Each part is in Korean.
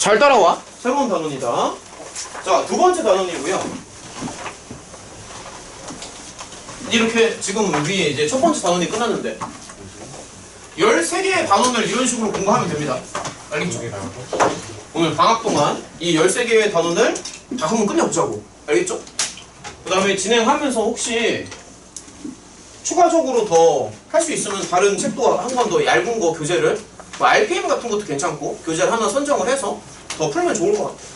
잘 따라와. 새로운 단원이다. 자, 두 번째 단원이고요. 이렇게 지금 우리 이제 첫 번째 단원이 끝났는데 13개의 단원을 이런 식으로 공부하면 됩니다. 알겠죠? 오늘 방학 동안 이 13개의 단원을 다 한번 끝내보자고. 알겠죠? 그 다음에 진행하면서 혹시 추가적으로 더 할 수 있으면 다른 책도 한 번 더 얇은 거 교재를 뭐 RPM 같은 것도 괜찮고 교재를 하나 선정을 해서 더 풀면 좋을 것 같아요.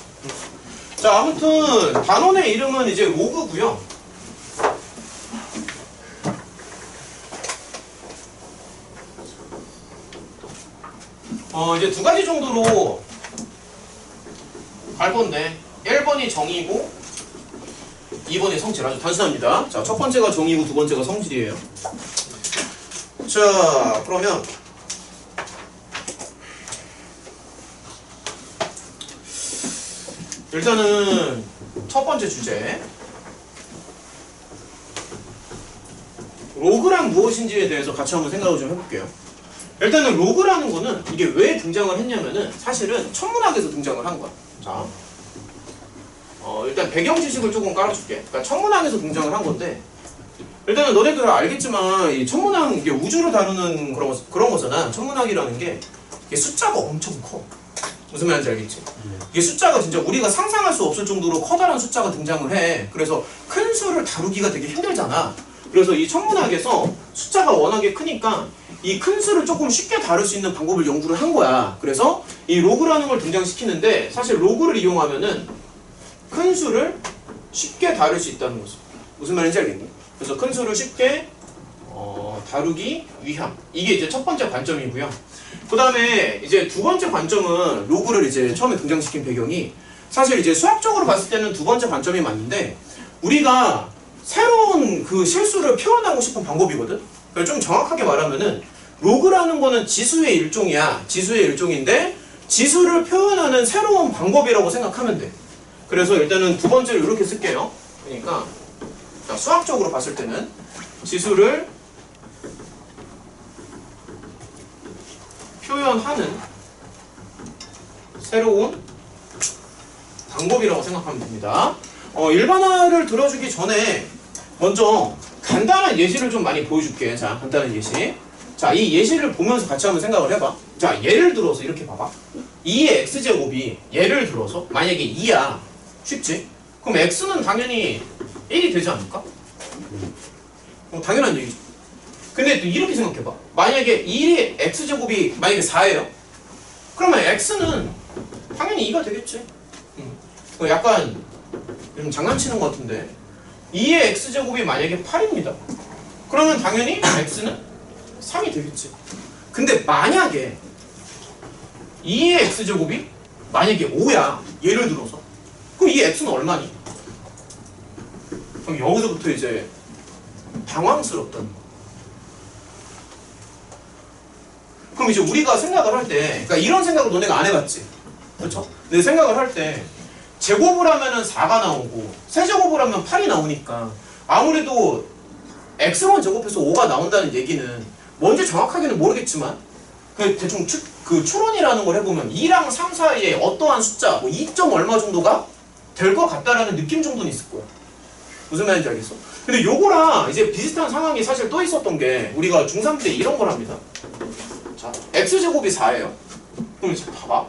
자, 아무튼 단원의 이름은 이제 로그고요. 이제 두 가지 정도로 갈 건데 1번이 정의고 2번이 성질. 아주 단순합니다. 자, 첫 번째가 정의고 두 번째가 성질이에요. 자, 그러면 일단은 첫 번째 주제 로그란 무엇인지에 대해서 같이 한번 생각을 좀 해볼게요. 일단은 로그라는 거는 이게 왜 등장을 했냐면은 사실은 천문학에서 등장을 한 거야. 자, 일단 배경 지식을 조금 깔아줄게. 그러니까 천문학에서 등장을 한 건데 일단은 너네들 알겠지만 이 천문학 이게 우주를 다루는 그런 거잖아. 천문학이라는 게 이게 숫자가 엄청 커. 무슨 말인지 알겠지? 이게 숫자가 진짜 우리가 상상할 수 없을 정도로 커다란 숫자가 등장을 해. 그래서 큰 수를 다루기가 되게 힘들잖아. 그래서 이 천문학에서 숫자가 워낙에 크니까 이 큰 수를 조금 쉽게 다룰 수 있는 방법을 연구를 한 거야. 그래서 이 로그라는 걸 등장시키는데 사실 로그를 이용하면은 큰 수를 쉽게 다룰 수 있다는 거죠. 무슨 말인지 알겠니? 그래서 큰 수를 쉽게 다루기 위함. 이게 이제 첫 번째 관점이고요. 그 다음에 이제 두 번째 관점은 로그를 이제 처음에 등장시킨 배경이 사실 이제 수학적으로 봤을 때는 두 번째 관점이 맞는데 우리가 새로운 그 실수를 표현하고 싶은 방법이거든? 그러니까 좀 정확하게 말하면은 로그라는 거는 지수의 일종이야. 지수의 일종인데 지수를 표현하는 새로운 방법이라고 생각하면 돼. 그래서 일단은 두 번째를 이렇게 쓸게요. 그러니까 자, 수학적으로 봤을 때는 지수를 표현하는 새로운 방법이라고 생각하면 됩니다. 일반화를 들어주기 전에 먼저 간단한 예시를 좀 많이 보여줄게. 자, 간단한 예시. 자, 이 예시를 보면서 같이 한번 생각을 해봐. 자, 예를 들어서 이렇게 봐봐. 2의 x제곱이 예를 들어서 만약에 2야. 쉽지? 그럼 x는 당연히 1이 되지 않을까? 당연한 얘기죠. 근데 또 이렇게 생각해봐. 만약에 1의 x제곱이 만약에 4예요? 그러면 x는 당연히 2가 되겠지. 약간 좀 장난치는 것 같은데 2의 x제곱이 만약에 8입니다. 그러면 당연히 x는 3이 되겠지. 근데 만약에 2의 x제곱이 만약에 5야. 예를 들어서. 그럼 이 x는 얼마니? 그럼 여기서부터 이제 당황스럽다는 거. 그럼 이제 우리가 생각을 할 때, 그러니까 이런 생각을 너네가 안 해봤지? 그렇죠? 근데 생각을 할 때 제곱을 하면은 4가 나오고 세제곱을 하면 8이 나오니까 아무래도 x만 제곱해서 5가 나온다는 얘기는 뭔지 정확하게는 모르겠지만 대충 추론이라는 걸 해보면 2랑 3 사이에 어떠한 숫자, 뭐 2점 얼마 정도가 될 것 같다라는 느낌 정도는 있을 거야. 무슨 말인지 알겠어? 근데 요거랑 이제 비슷한 상황이 사실 또 있었던 게 우리가 중3 때 이런 걸 합니다. 자, x제곱이 4예요. 그럼 이제 봐봐.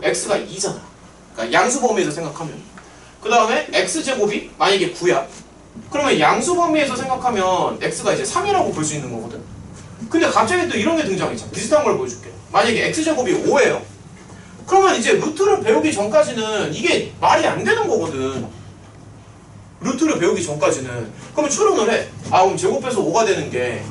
x가 2잖아. 그러니까 양수 범위에서 생각하면. 그 다음에 x제곱이 만약에 9야. 그러면 양수 범위에서 생각하면 x가 이제 3이라고 볼 수 있는 거거든. 근데 갑자기 또 이런 게 등장했잖아. 비슷한 걸 보여줄게. 만약에 x제곱이 5예요. 그러면 이제 루트를 배우기 전까지는 이게 말이 안 되는 거거든. 루트를 배우기 전까지는. 그러면 추론을 해. 그럼 제곱해서 5가 되는 게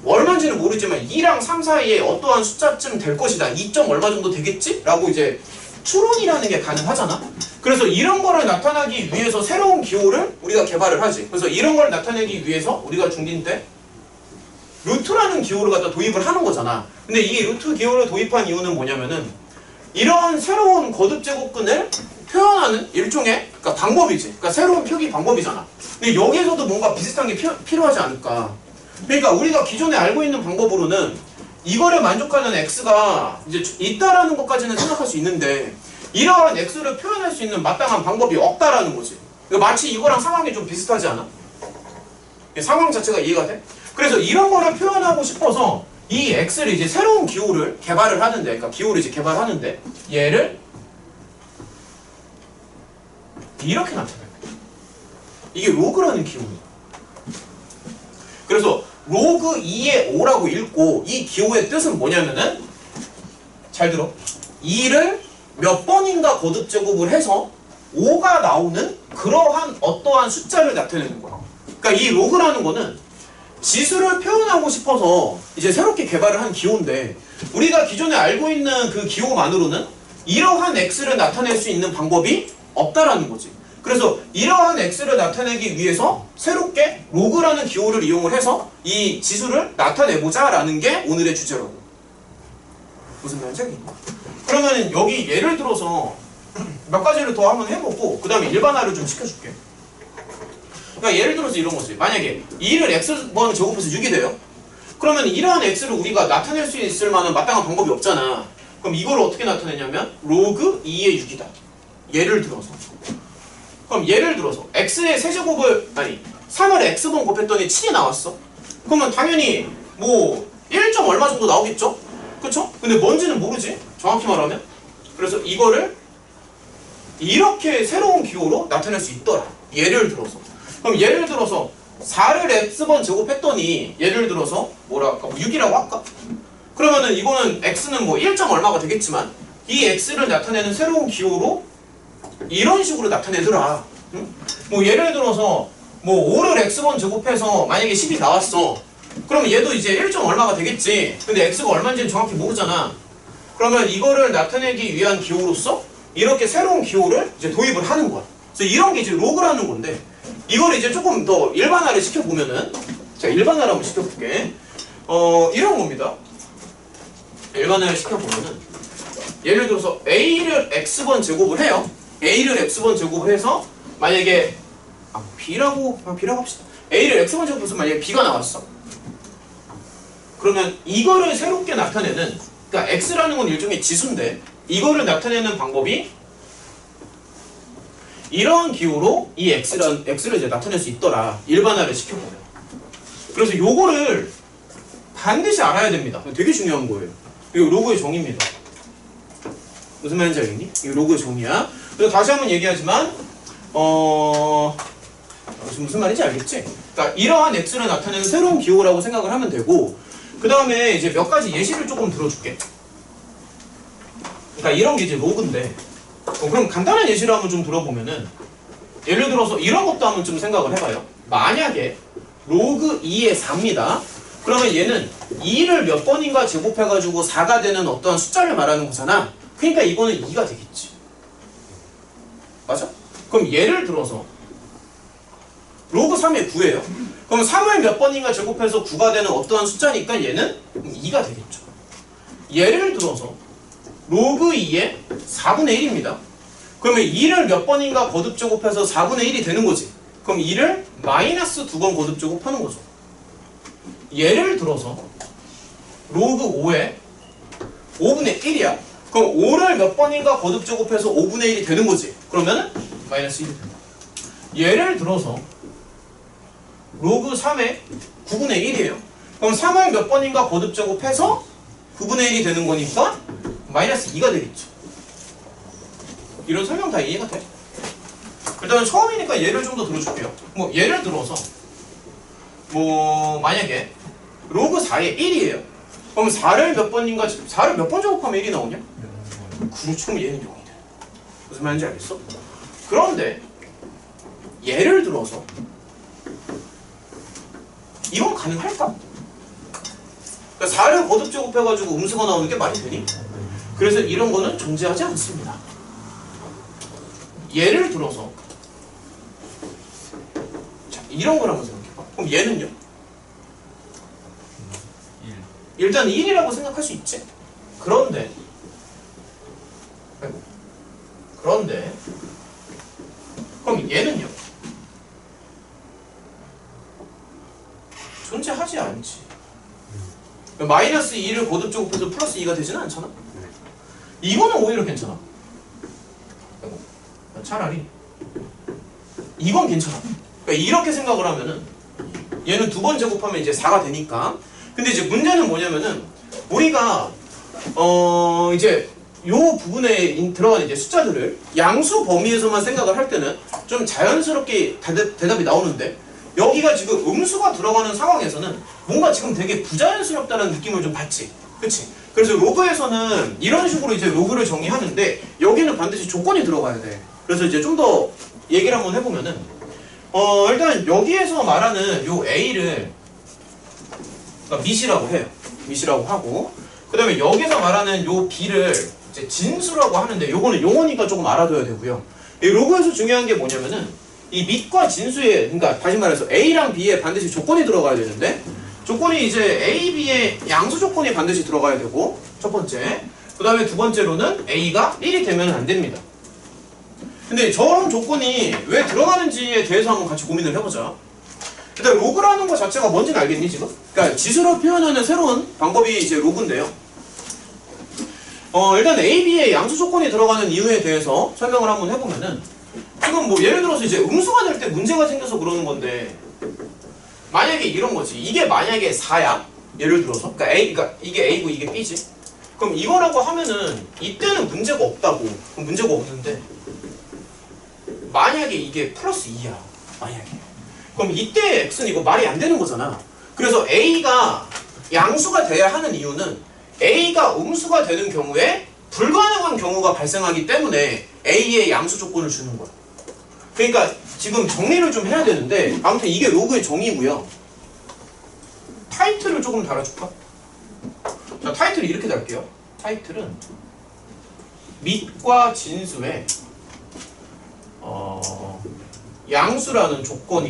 얼마인지는 모르지만 2랑 3 사이에 어떠한 숫자쯤 될 것이다. 2점 얼마 정도 되겠지? 라고 이제 추론이라는 게 가능하잖아. 그래서 이런 거를 나타나기 위해서 새로운 기호를 우리가 개발을 하지. 그래서 이런 걸 나타내기 위해서 우리가 중2 때 루트라는 기호를 갖다 도입을 하는 거잖아. 근데 이 루트 기호를 도입한 이유는 뭐냐면은 이런 새로운 거듭 제곱근을 표현하는 일종의 그러니까 방법이지. 그러니까 새로운 표기 방법이잖아. 근데 여기에서도 뭔가 비슷한 게 필요하지 않을까. 그러니까 우리가 기존에 알고 있는 방법으로는 이거를 만족하는 x가 이제 있다라는 것까지는 생각할 수 있는데 이러한 x를 표현할 수 있는 마땅한 방법이 없다라는 거지. 마치 이거랑 상황이 좀 비슷하지 않아? 상황 자체가 이해가 돼? 그래서 이런 거를 표현하고 싶어서 이 x를 이제 새로운 기호를 개발을 하는데, 그러니까 기호를 이제 개발하는데 얘를 이렇게 나타내요. 이게 로그라는 기호예요. 그래서 로그 2의 5라고 읽고 이 기호의 뜻은 뭐냐면은 잘 들어. 2를 몇 번인가 거듭 제곱을 해서 5가 나오는 그러한 어떠한 숫자를 나타내는 거야. 그러니까 이 로그라는 거는 지수를 표현하고 싶어서 이제 새롭게 개발을 한 기호인데 우리가 기존에 알고 있는 그 기호만으로는 이러한 x를 나타낼 수 있는 방법이 없다라는 거지. 그래서 이러한 x를 나타내기 위해서 새롭게 로그라는 기호를 이용을 해서 이 지수를 나타내보자 라는 게 오늘의 주제라고. 무슨 말인지 알겠니? 그러면 여기 예를 들어서 몇 가지를 더 한번 해보고 그 다음에 일반화를 좀 시켜줄게. 그러니까 예를 들어서 이런 거지. 만약에 2를 x번 제곱해서 6이 돼요. 그러면 이러한 x를 우리가 나타낼 수 있을 만한 마땅한 방법이 없잖아. 그럼 이걸 어떻게 나타내냐면 로그 2의 6이다. 예를 들어서. 그럼 예를 들어서 x의 세제곱을 아니 3을 x번 곱했더니 7이 나왔어. 그러면 당연히 뭐 1. 얼마 정도 나오겠죠? 그쵸? 근데 뭔지는 모르지? 정확히 말하면. 그래서 이거를 이렇게 새로운 기호로 나타낼 수 있더라. 예를 들어서. 그럼 예를 들어서 4를 x번 제곱했더니 예를 들어서 뭐라 할까? 6이라고 할까? 그러면은 이거는 x는 뭐 1. 얼마가 되겠지만 이 x를 나타내는 새로운 기호로 이런 식으로 나타내더라. 응? 뭐 예를 들어서 뭐 5를 x번 제곱해서 만약에 10이 나왔어. 그러면 얘도 이제 1. 얼마가 되겠지. 근데 x가 얼마인지는 정확히 모르잖아. 그러면 이거를 나타내기 위한 기호로서 이렇게 새로운 기호를 이제 도입을 하는 거야. 그래서 이런 게 이제 로그라는 건데 이거를 이제 조금 더 일반화를 시켜보면은 자 일반화를 한번 시켜볼게. 이런 겁니다. 일반화를 시켜보면은 예를 들어서 a를 x번 제곱을 해요. a를 x번 제곱을 해서 만약에 b라고 합시다. a를 x번 제곱해서 만약에 b가 나왔어. 그러면 이거를 새롭게 나타내는 그러니까 x라는 건 일종의 지수인데 이거를 나타내는 방법이 이러한 기호로 이 x를 이제 나타낼 수 있더라. 일반화를 시켜보면. 그래서 요거를 반드시 알아야 됩니다. 되게 중요한 거예요. 이거 로그의 정의입니다. 무슨 말인지 알겠니? 이거 로그의 정의야. 그래서 다시 한번 얘기하지만 무슨 말인지 알겠지? 그러니까 이러한 x를 나타내는 새로운 기호라고 생각을 하면 되고 그 다음에 이제 몇 가지 예시를 조금 들어줄게. 그러니까 이런 게 이제 로그인데 그럼 간단한 예시를 한번 좀 들어보면은 예를 들어서 이런 것도 한번 좀 생각을 해봐요. 만약에 로그 2의 4입니다. 그러면 얘는 2를 몇 번인가 제곱해가지고 4가 되는 어떠한 숫자를 말하는 거잖아. 그러니까 이거는 2가 되겠지. 맞아? 그럼 예를 들어서 로그 3의 9예요. 그럼 3을 몇 번인가 제곱해서 9가 되는 어떠한 숫자니까 얘는 2가 되겠죠. 예를 들어서 로그 2의 4분의 1입니다. 그러면 2를 몇 번인가 거듭 제곱해서 4분의 1이 되는 거지. 그럼 2를 마이너스 2번 거듭 제곱하는 거죠. 예를 들어서 로그 5의 5분의 1이야. 그럼 5를 몇 번인가 거듭 제곱해서 5분의 1이 되는 거지. 그러면은 마이너스 1이 된다. 예를 들어서 로그 3의 9분의 1이에요. 그럼 3을 몇 번인가 거듭 제곱해서 9분의 1이 되는 거니까 마이너스 2가 되겠죠. 이런 설명 다 이해가 돼? 일단은 처음이니까 예를 좀 더 들어줄게요. 뭐 예를 들어서 뭐 만약에 로그 4의 1이에요. 그럼 4를 몇 번인가 4를 몇 번 제곱하면 1이 나오냐? 그렇죠. 그럼 얘는 0이 돼. 무슨 말인지 알겠어? 그런데 예를 들어서 이건 가능할까? 그러니까 4를 거듭 제곱해가지고 음수가 나오는 게 말이 되니? 그래서 이런 거는 존재하지 않습니다. 예를 들어서 자 이런 걸 한번 생각해봐. 그럼 얘는요? 일단 1이라고 생각할 수 있지. 그런데 그럼 얘는요? 존재하지 않지. 마이너스 2를 거듭 제곱해서 플러스 2가 되지는 않잖아. 이거는 오히려 괜찮아. 아이고, 차라리 이건 괜찮아. 그러니까 이렇게 생각을 하면은 얘는 두 번 제곱하면 이제 4가 되니까. 근데 이제 문제는 뭐냐면은 우리가 이제 요 부분에 들어가는 이제 숫자들을 양수 범위에서만 생각을 할 때는 좀 자연스럽게 대답이 나오는데, 여기가 지금 음수가 들어가는 상황에서는 뭔가 지금 되게 부자연스럽다는 느낌을 좀 받지. 그치? 그래서 로그에서는 이런 식으로 이제 로그를 정의하는데, 여기는 반드시 조건이 들어가야 돼. 그래서 이제 좀 더 얘기를 한번 해보면은, 일단 여기에서 말하는 요 A를 그러니까 밑이라고 해요. 밑이라고 하고, 그 다음에 여기서 말하는 요 B를 이제 진수라고 하는데, 요거는 용어니까 조금 알아둬야 되고요. 이 로그에서 중요한 게 뭐냐면은 이 밑과 진수에, 그러니까 다시 말해서 A랑 B에 반드시 조건이 들어가야 되는데, 조건이 이제 A, B의 양수 조건이 반드시 들어가야 되고, 첫 번째. 그 다음에 두 번째로는 A가 1이 되면 안 됩니다. 근데 저런 조건이 왜 들어가는지에 대해서 한번 같이 고민을 해보자. 일단 로그라는 거 자체가 뭔지는 알겠니 지금? 그러니까 지수로 표현하는 새로운 방법이 이제 로그인데요. 일단 A, B의 양수 조건이 들어가는 이유에 대해서 설명을 한번 해보면은, 지금 뭐 예를 들어서 이제 음수가 될 때 문제가 생겨서 그러는 건데, 만약에 이런 거지. 이게 만약에 4야. 예를 들어서. 그러니까 이게 A고 이게 B지. 그럼 이거라고 하면은 이때는 문제가 없다고. 그럼 문제가 없는데, 만약에 이게 플러스 2야. 만약에. 그럼 이때 X는 이거 말이 안 되는 거잖아. 그래서 A가 양수가 돼야 하는 이유는 A가 음수가 되는 경우에 불가능한 경우가 발생하기 때문에 A의 양수 조건을 주는 거야. 그러니까 지금 정리를 좀 해야 되는데, 아무튼 이게 로그의 정의고요. 타이틀을 조금 달아줄까? 자, 타이틀을 이렇게 달게요. 타이틀은 밑과 진수에 양수라는 조건이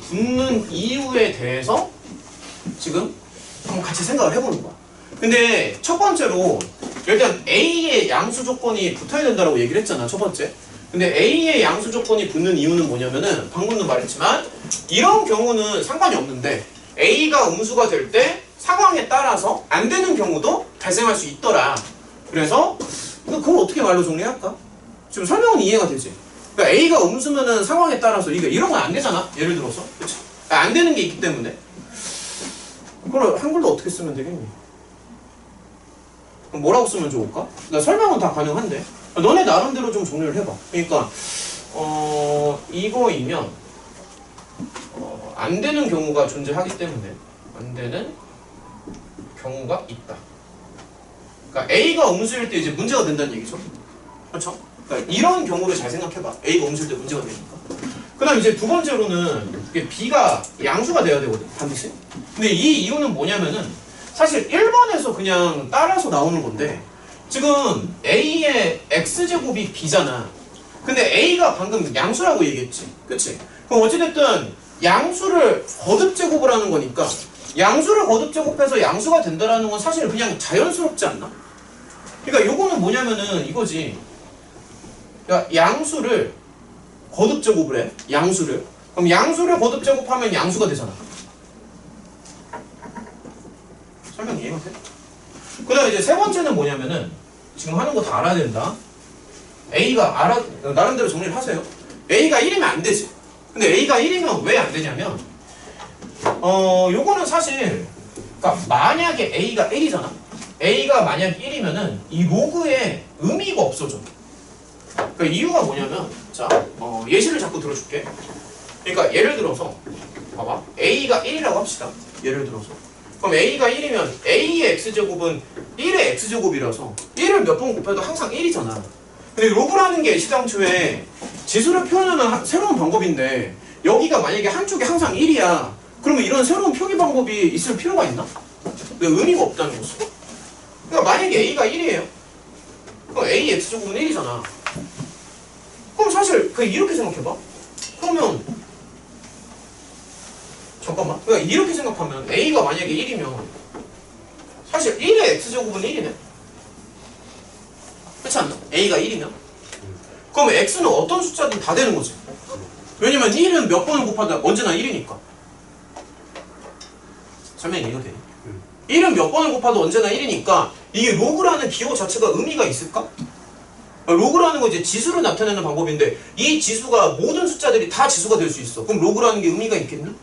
붙는 이유에 대해서 지금 한번 같이 생각을 해보는 거야. 근데 첫 번째로 일단 A의 양수 조건이 붙어야 된다고 얘기를 했잖아, 첫 번째. 근데 A의 양수 조건이 붙는 이유는 뭐냐면은, 방금도 말했지만 이런 경우는 상관이 없는데 A가 음수가 될 때 상황에 따라서 안 되는 경우도 발생할 수 있더라. 그래서 그걸 어떻게 말로 정리할까? 지금 설명은 이해가 되지? 그러니까 A가 음수면은 상황에 따라서 이런 건 안 되잖아. 예를 들어서. 그치? 안 되는 게 있기 때문에. 그걸 한글로 어떻게 쓰면 되겠니? 그럼 뭐라고 쓰면 좋을까? 나 설명은 다 가능한데. 너네 나름대로 좀 정리를 해봐. 그러니까 이거이면 안 되는 경우가 존재하기 때문에 안 되는 경우가 있다. 그러니까 A가 음수일 때 이제 문제가 된다는 얘기죠. 그렇죠? 그러니까 이런 경우를 잘 생각해봐. A가 음수일 때 문제가 되니까. 그 다음 이제 두 번째로는 이게 B가 양수가 돼야 되거든, 반드시. 근데 이 이유는 뭐냐면은 사실 1번에서 그냥 따라서 나오는 건데, 지금 A의 X제곱이 B잖아. 근데 A가 방금 양수라고 얘기했지. 그치? 그럼 어찌됐든 양수를 거듭제곱을 하는 거니까, 양수를 거듭제곱해서 양수가 된다라는 건 사실 그냥 자연스럽지 않나? 그러니까 요거는 뭐냐면은 이거지. 그러니까 양수를 거듭제곱을 해. 양수를. 그럼 양수를 거듭제곱하면 양수가 되잖아. 설명 이해가 돼? 그 다음에 이제 세 번째는 뭐냐면은, 지금 하는 거 다 알아야 된다. A가 나름대로 정리를 하세요. A가 1이면 안 되지. 근데 A가 1이면 왜 안 되냐면, 요거는 사실, 그러니까 만약에 A가 1이잖아. A가 만약 1이면은 이 로그에 의미가 없어져. 그러니까 이유가 뭐냐면, 자, 예시를 자꾸 들어줄게. 그러니까 예를 들어서, 봐봐. A가 1이라고 합시다. 예를 들어서. 그럼 A가 1이면 A의 X제곱은 1의 X제곱이라서 1을 몇 번 곱해도 항상 1이잖아. 근데 로그라는 게 시당초에 지수를 표현하는 새로운 방법인데, 여기가 만약에 한쪽이 항상 1이야. 그러면 이런 새로운 표기 방법이 있을 필요가 있나? 왜 의미가 없다는 거지? 그러니까 만약에 A가 1이에요. 그럼 A X제곱은 1이잖아. 그럼 사실 그냥 이렇게 생각해봐. 그러면 잠깐만. 그러니까 이렇게 생각하면 A가 만약에 1이면 사실 1의 X제곱은 1이네. 그렇지 않나? A가 1이면? 그럼 X는 어떤 숫자든 다 되는 거지. 왜냐면 1은 몇 번을 곱하다 언제나 1이니까. 설명이 이해가 되니? 1은 몇 번을 곱하도 언제나 1이니까 이게 로그라는 기호 자체가 의미가 있을까? 로그라는 거 이제 지수를 나타내는 방법인데 이 지수가 모든 숫자들이 다 지수가 될 수 있어. 그럼 로그라는 게 의미가 있겠니?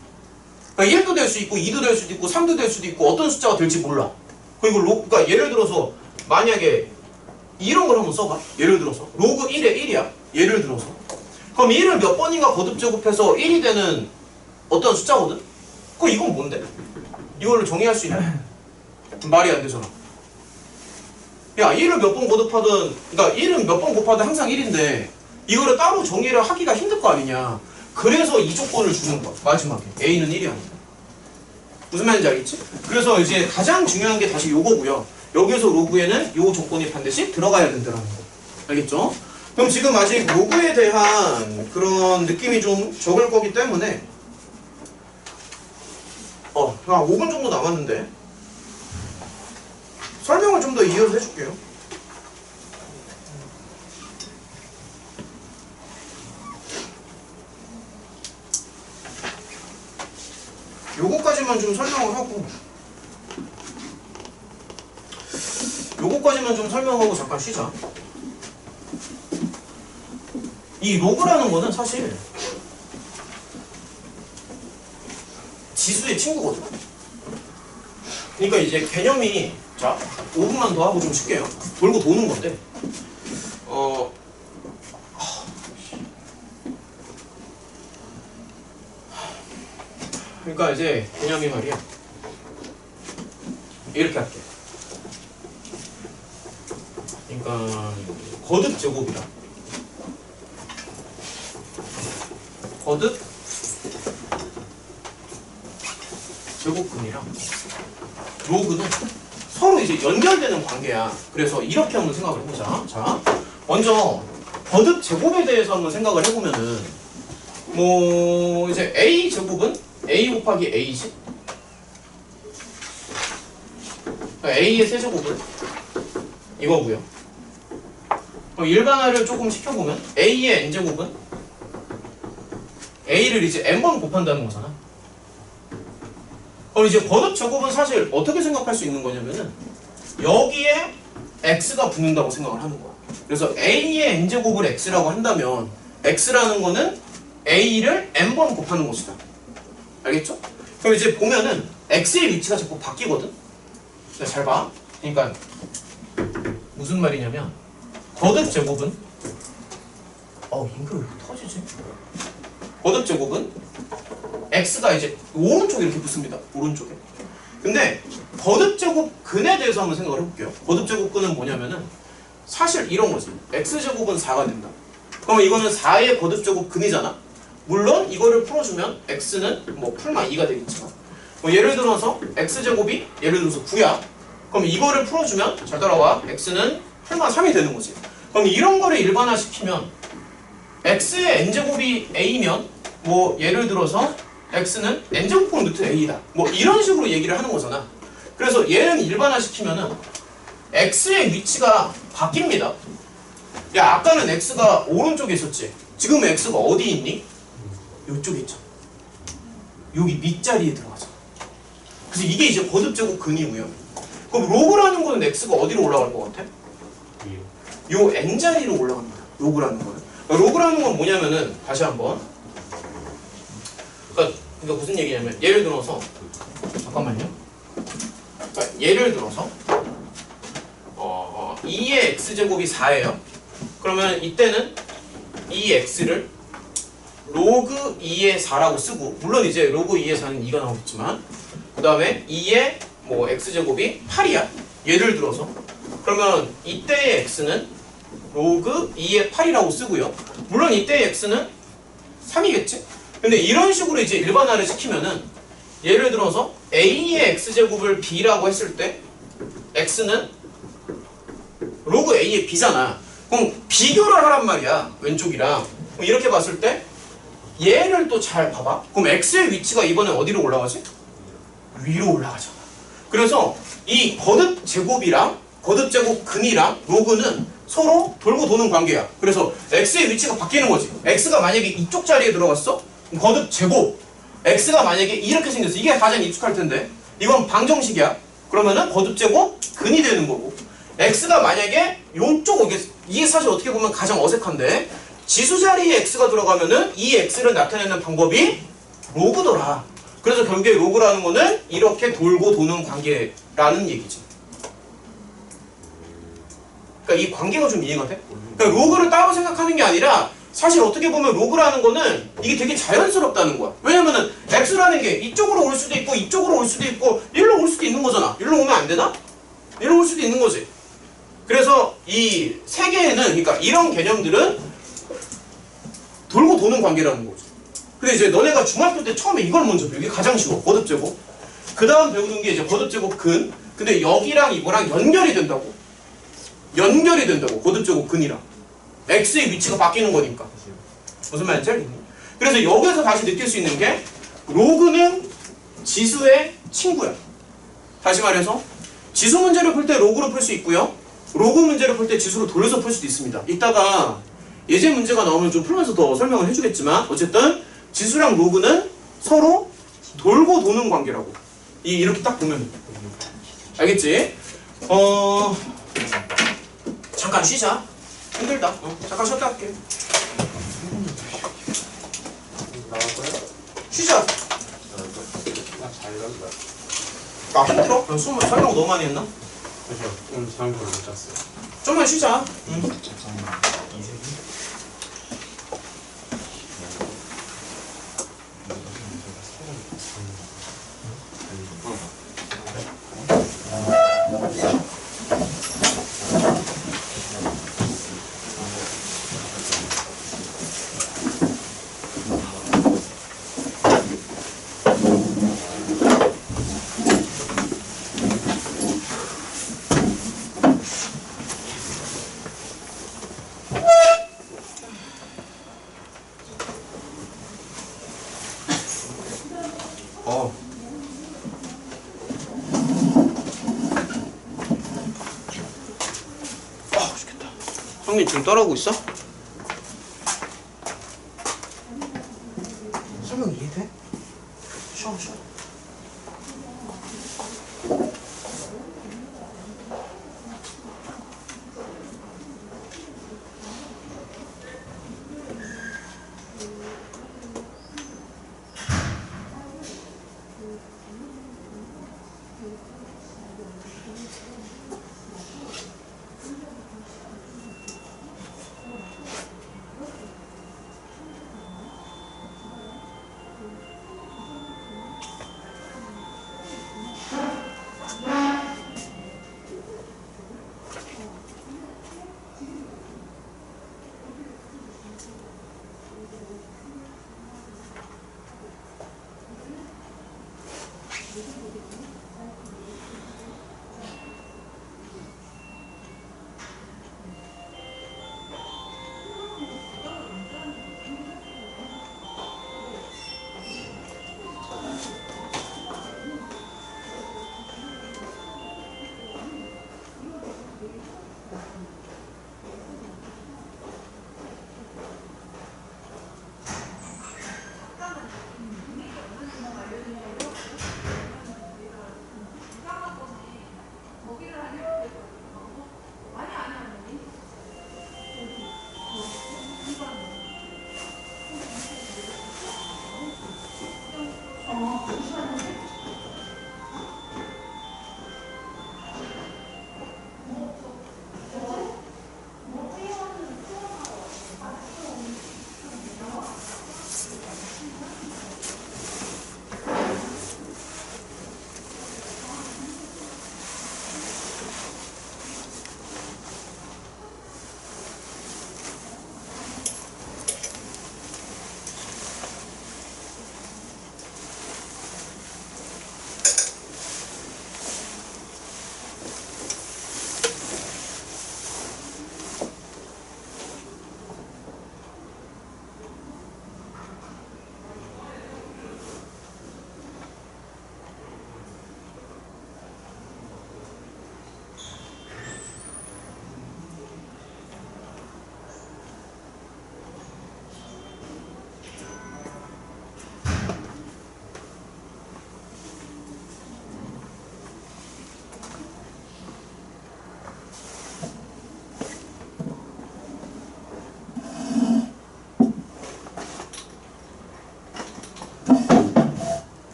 그러니까 1도 될 수 있고 2도 될 수도 있고 3도 될 수도 있고 어떤 숫자가 될지 몰라. 그리고 그러니까 예를 들어서 만약에 이런 걸 한번 써봐. 예를 들어서 로그 1에 1이야. 예를 들어서 그럼 1을 몇 번인가 거듭제곱해서 1이 되는 어떤 숫자거든? 그럼 이건 뭔데? 이걸로 정의할 수 있냐? 말이 안 되잖아. 야 1을 몇 번 거듭하든 그러니까 1은 몇 번 곱하든 항상 1인데 이거를 따로 정의를 하기가 힘들 거 아니냐. 그래서 이 조건을 주는 거야. 마지막에 A는 1이 아니다. 무슨 말인지 알겠지? 그래서 이제 가장 중요한 게 다시 요거고요. 여기서 로그에는 요 조건이 반드시 들어가야 된다는 거. 알겠죠? 그럼 지금 아직 로그에 대한 그런 느낌이 좀 적을 거기 때문에 한 5분 정도 남았는데 설명을 좀 더 이어서 해줄게요. 요거까지만 좀 설명을 하고 잠깐 쉬자. 이 로그라는 거는 사실 지수의 친구거든. 그러니까 이제 개념이 자 5분만 더 하고 좀 쉴게요. 돌고 도는 건데 그러니까 이제 개념이 말이야 이렇게 할게. 그러니까 거듭 제곱이라 거듭 제곱근이랑 로그는 서로 이제 연결되는 관계야. 그래서 이렇게 한번 생각을 해보자. 자, 먼저 거듭 제곱에 대해서 한번 생각을 해보면은 뭐 이제 A 제곱은 A 곱하기 A지. 그러니까 A의 세제곱은 이거고요. 그럼 일반화를 조금 시켜보면 A의 n제곱은 A를 이제 n번 곱한다는 거잖아. 그럼 이제 거듭 제곱은 사실 어떻게 생각할 수 있는 거냐면은 여기에 x가 붙는다고 생각을 하는 거야. 그래서 A의 n제곱을 x라고 한다면 x라는 거는 A를 n번 곱하는 것이다. 알겠죠? 그럼 이제 보면은 x의 위치가 자꾸 바뀌거든? 잘 봐. 그러니까 무슨 말이냐면 거듭 제곱은 잉크 왜 이렇게 터지지? 거듭 제곱은 x가 이제 오른쪽에 이렇게 붙습니다. 오른쪽에. 근데 거듭 제곱 근에 대해서 한번 생각을 해볼게요. 거듭 제곱 근은 뭐냐면은 사실 이런 거지. x제곱은 4가 된다. 그러면 이거는 4의 거듭 제곱 근이잖아. 물론 이거를 풀어주면 x는 뭐 풀마 2가 되겠지만 뭐 예를 들어서 x제곱이 예를 들어서 9야. 그럼 이거를 풀어주면 잘 따라와. x는 풀마 3이 되는 거지. 그럼 이런 거를 일반화시키면 x의 n제곱이 a면 뭐 예를 들어서 x는 n제곱분 루트 a다. 뭐 이런 식으로 얘기를 하는 거잖아. 그래서 얘는 일반화시키면은 x의 위치가 바뀝니다. 야 아까는 x가 오른쪽에 있었지. 지금 x가 어디 있니? 이쪽에 있죠. 여기 밑자리에 들어가죠. 그래서 이게 이제 거듭제곱 근이고요. 그럼 로그라는 거는 x가 어디로 올라갈 것 같아? 요 n자리로 올라갑니다. 로그라는 거는. 그러니까 로그라는 건 뭐냐면은 다시 한번. 그러니까 무슨 얘기냐면 예를 들어서 잠깐만요. 그러니까 예를 들어서 2의 x제곱이 4예요. 그러면 이때는 이 x를 로그 2의 4라고 쓰고 물론 이제 로그 2의 4는 2가 나오겠지만 그 다음에 2의 뭐 x제곱이 8이야. 예를 들어서 그러면 이때의 x는 로그 2의 8이라고 쓰고요. 물론 이때의 x는 3이겠지? 근데 이런 식으로 이제 일반화를 시키면은 예를 들어서 a의 x제곱을 b라고 했을 때 x는 로그 a의 b잖아. 그럼 비교를 하란 말이야. 왼쪽이랑. 그럼 이렇게 봤을 때 얘를 또 잘 봐봐. 그럼 x의 위치가 이번에 어디로 올라가지? 위로 올라가잖아. 그래서 이 거듭 제곱이랑 거듭 제곱 근이랑 로그는 서로 돌고 도는 관계야. 그래서 x의 위치가 바뀌는 거지. x가 만약에 이쪽 자리에 들어갔어? 거듭 제곱. x가 만약에 이렇게 생겼어. 이게 가장 익숙할 텐데. 이건 방정식이야. 그러면은 거듭 제곱 근이 되는 거고. x가 만약에 요쪽 이게 사실 어떻게 보면 가장 어색한데 지수 자리에 x가 들어가면은 이 x를 나타내는 방법이 로그더라. 그래서 결국에 로그라는 거는 이렇게 돌고 도는 관계라는 얘기지. 그러니까 이 관계가 좀 이해가 돼? 그러니까 로그를 따로 생각하는 게 아니라 사실 어떻게 보면 로그라는 거는 이게 되게 자연스럽다는 거야. 왜냐면은 x라는 게 이쪽으로 올 수도 있고 이쪽으로 올 수도 있고 일로 올 수도 있는 거잖아. 일로 오면 안 되나? 일로 올 수도 있는 거지. 그래서 이 세 개에는 그러니까 이런 개념들은 돌고 도는 관계라는 거죠. 근데 이제 너네가 중학교 때 처음에 이걸 먼저 배워. 이게 가장 쉬워. 거듭제곱. 그 다음 배우는 게 이제 거듭제곱 근. 근데 여기랑 이거랑 연결이 된다고. 연결이 된다고. 거듭제곱 근이랑. x의 위치가 바뀌는 거니까. 무슨 말인지 알겠니? 그래서 여기서 다시 느낄 수 있는 게 로그는 지수의 친구야. 다시 말해서 지수 문제를 풀 때 로그로 풀 수 있고요. 로그 문제를 풀 때 지수로 돌려서 풀 수도 있습니다. 이따가 예제 문제가 나오면 좀 풀면서 더 설명을 해주겠지만 어쨌든 지수랑 로그는 서로 돌고 도는 관계라고. 이렇게 딱 보면 알겠지? 잠깐 쉬자. 힘들다. 잠깐 쉬었다 할게. 쉬자. 나 힘들어? 설명 너무 많이 했나? 그죠. 오늘 잠을 못 잤어요. 좀만 쉬자. 맛있겠다. 형님 지금 따라오고 있어? 설명 이해돼? 쉬어.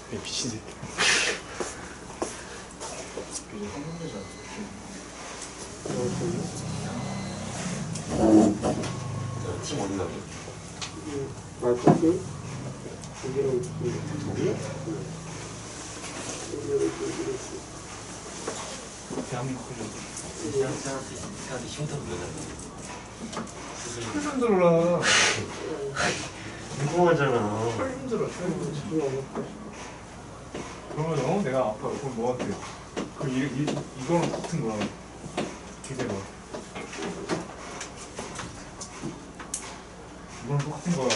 미친 새끼. 이제 한국대잖아. 팀 어디 가게? 맞지? 여기랑 독일? 대한민국 클럽. 사람한테 힘들어 보여달라. 힘들어. 궁금하잖아. 힘들어. 그러면 내가 아까 그럼 너한테 이거랑 같은 거야. 기대봐. 이거랑 똑같은 거야.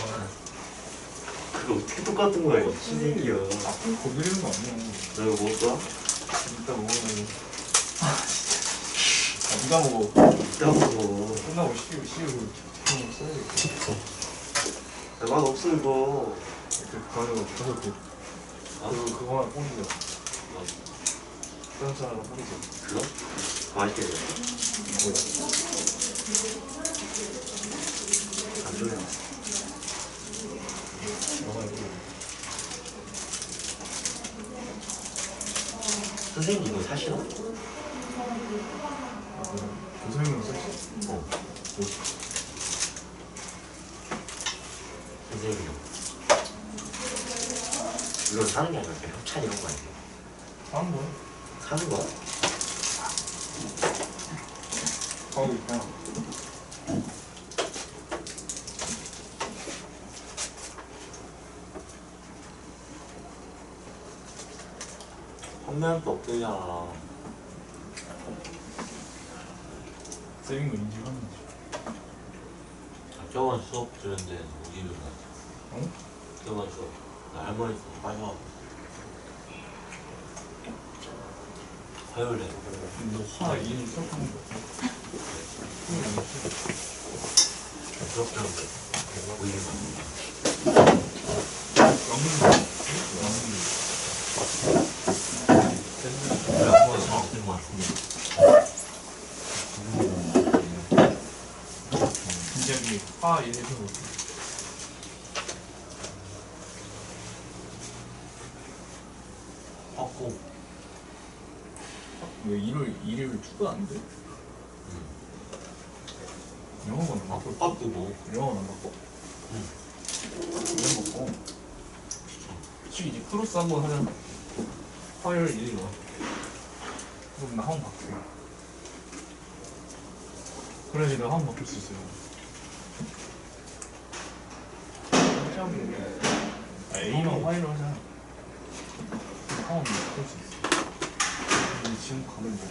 그거 어떻게 똑같은 거야, 이 새끼야. 아픈 거기는 거 아니야. 너 이거 먹을까? 이따 먹으면. 네가 먹어. 이따 먹어. 끝나고 시우 써야겠다. 맛 없어, 이거. 가서 그거 하나 뿌리자. 짠짠 하나 뿌리자. 그거? 맛있게 돼. 뭐야? 안 좋네. 너가 이거. 선생님, 이거 사시나? 교수님은 쓰지? 어. 선생님. 이건 사는 게 아니라 그냥 협찬 이런 거 아니에요? 사는 거야? 사는 거야? 거기 있잖아. 판매할 수 없대잖아. 쓰인 거 인지하는 거지. 저번 수업 들었는데 어디 들었나? 응? 저번 수업 나 할머니 수업 빠져가고 화요일에 너 이름 수업하는 거. 그렇게 하면 돼. 보이는 거 같은데. 굉장히 화 이래서 빡고 왜 일을 추가 안 돼? 영어만 안 바꿔. 빡고 뭐 영어만 안 바꿔. 영어 바꿔. 혹시 이제 크로스 한번 하자. 화요일 일이 와. 그럼 나 한번 바꿀게. 그래야지 내가 한번 바꿀 수 있어요. A만 화요일로 하자. 한번 바꿀 수 있어. 근데 지금 가면 돼.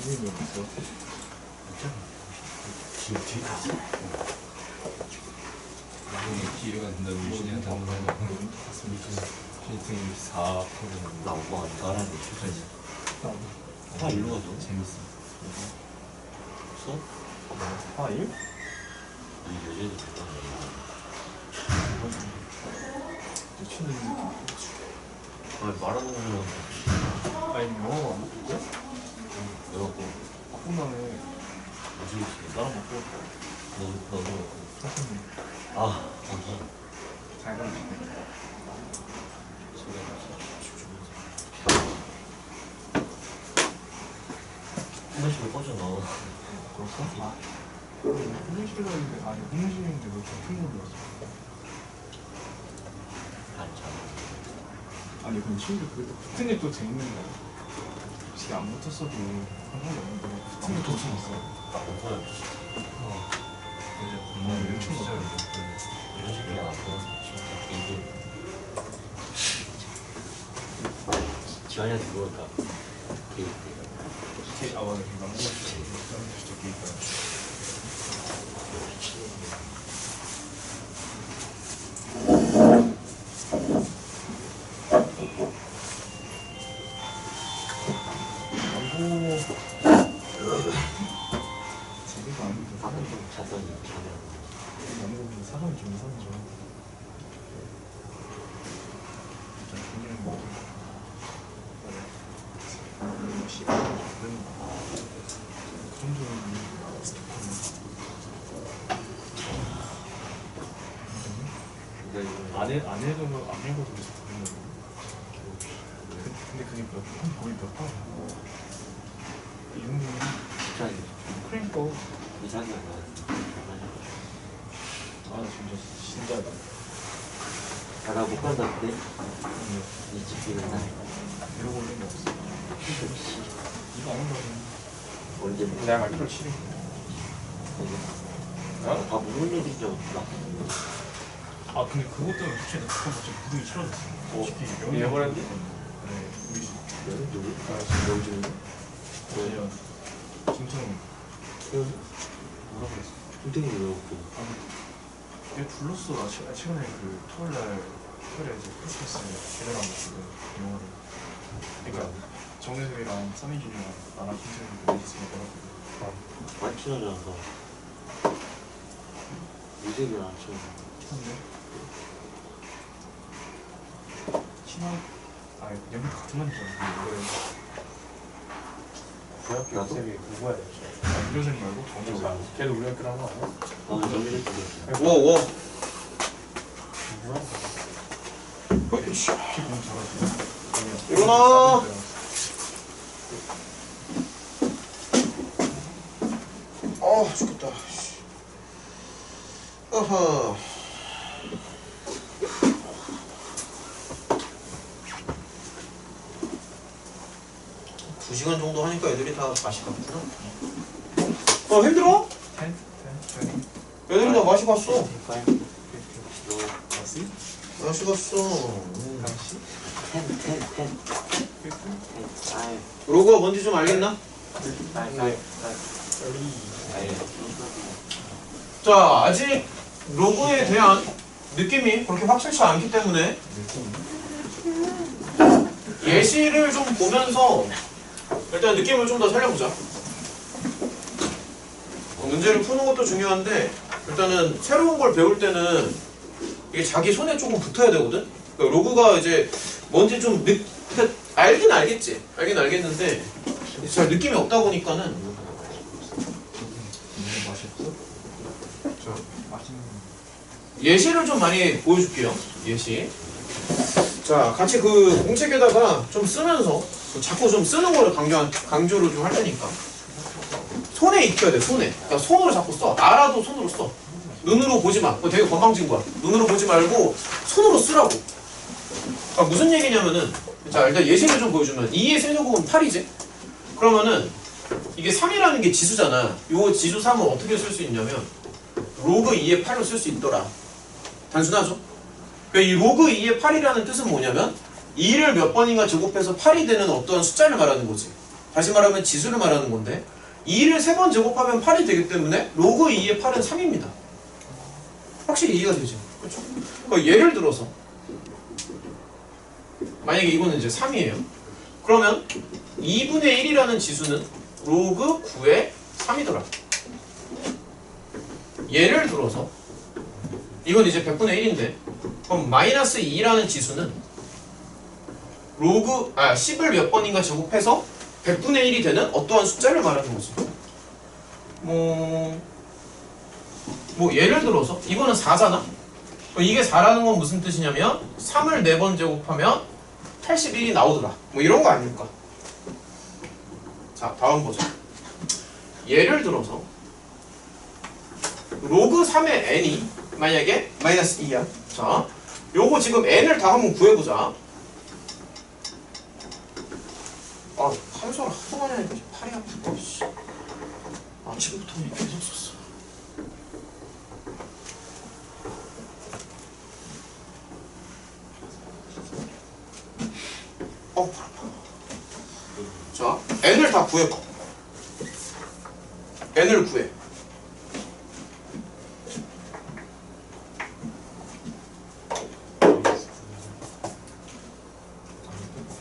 선생님이 어딨어? 지금 뒤에 가서 기회가 된다고 유신이한테 한번 하려고 신입생이 4%나 나 오빠 나랑 출전이야. 다 일로 가서 재밌어. 수업? 화일? 이 여자애들 됐다. 친구 아 말하는 거는 아니 영어가 안 바꿀 거야? 내갖고 바꾼 다음에 무슨 나랑 바꿔. 너도 사실 아 거기 잘 가는 한 번씩 꺼져나. 그럴까? 아, 홍문실이라 했는데 아니 홍문실인데 왜 같은 걸로 왔어? 아니 근데 심지어 그래도 붙은 게 또 재밌는 거야. 혹시 안 붙었어도 상관이 없는데 붙은 게 더 재밌어. 이런 시절 이런 식이 나고 진짜 지환이한테 물어볼까? 아 맞아 지금 남자가 진짜 게임이야. 재미가 아닌데 가끔 좀 자더니 자면 남자분이 사람이 좀 이상하죠. 일단 본인은 뭐 시간이 좀 되는 거. 그 정도는 안 해봐도 계속 보는 거. 근데 그게 거의 몇 번이야? 이 정도면 자기 그러니까 이상이 안 나와. 아 진짜 나못 간다는데 이 집비는 날 이러고 있는 게 없어. 이거 안 한다고. 언제 뭐 내가 말투를 치는 다 무슨 일이죠? 나 아 근데 그것 때문에 솔직히 나 그거 진짜 부둥이 싫어졌어. 솔직히 명이 잃어버렸니? 네 우리 집 누구? 여기 지금 그냥 김태형 뭐라 그랬어? 뚱땡이 왜 없고 얘 불렀어. 나 최근에 그 토요일에 이제 크리스마스 제대로 안 봤거든 영화를. 그러니까 정혜석이랑 서민준이랑 나랑 김태형이 그 있으면 내가 많이 친하잖아. 유색이랑 안 친하잖아. 근데 친한 아니 여기 같은 반인 줄 알았는데 그 학교 나도? 쌤이 공부해야 되죠. 유교생 말고 정혜석 말고. 걔도 우리 학교로 한거 아니야? 나는 정리를 주고 워워 키 너무 잘하지. 일어나. 아 죽겠다. 어허. 두 시간 정도 하니까 애들이 다 맛이 갔구나. 힘들어? 애들이 다 맛이 갔어. 맛이 갔어. 텐 아유 로고가 뭔지 좀 알겠나? 자, 아직 로고에 대한 느낌이 그렇게 확실치 않기 때문에 예시를 좀 보면서 일단 느낌을 좀 더 살려보자. 문제를 푸는 것도 중요한데 일단은 새로운 걸 배울 때는 이게 자기 손에 조금 붙어야 되거든? 그러니까 로고가 이제 뭔지 좀 알긴 알겠지. 알긴 알겠는데 잘 느낌이 없다 보니까는 맛이 없어? 맛있는 예시를 좀 많이 보여줄게요. 예시. 자, 같이 그 공책에다가 좀 쓰면서 자꾸 좀 쓰는 거를 강조를 좀 할 테니까. 손에 익혀야 돼, 손에. 그러니까 손으로 자꾸 써. 알아도 손으로 써. 눈으로 보지 마. 그거 되게 건방진 거야. 눈으로 보지 말고 손으로 쓰라고. 그러니까 무슨 얘기냐면은, 자, 일단 예시를 좀 보여주면 2의 세제곱은 8이지? 그러면은 이게 3이라는 게 지수잖아. 요 지수 3은 어떻게 쓸 수 있냐면 로그 2의 8로 쓸 수 있더라. 단순하죠? 그러니까 이 로그 2의 8이라는 뜻은 뭐냐면 2를 몇 번인가 제곱해서 8이 되는 어떠한 숫자를 말하는 거지. 다시 말하면 지수를 말하는 건데 2를 3번 제곱하면 8이 되기 때문에 로그 2의 8은 3입니다. 확실히 이해가 되죠? 그렇죠? 그러니까 예를 들어서 만약에 이거는 이제 3이에요. 그러면 2분의 1이라는 지수는 로그 9의 3이더라. 예를 들어서 이건 이제 100분의 1인데 그럼 마이너스 2라는 지수는 로그 10을 몇 번인가 제곱해서 100분의 1이 되는 어떠한 숫자를 말하는 거지. 뭐 예를 들어서 이거는 4잖아. 그럼 이게 4라는 건 무슨 뜻이냐면 3을 4번 제곱하면 81이 나오더라. 뭐 이런 거 아닙니까? 자, 다음 보자. 예를 들어서 로그 3의 n이 만약에 마이너스 2야. 자, 요거 지금 n을 다 한번 구해보자. 아, 칼소를 하도 많이 하니까 팔이 아프고. 아침부터 계속 썼어. 팔 아파. 자, n을 다 구해봐. n을 구해.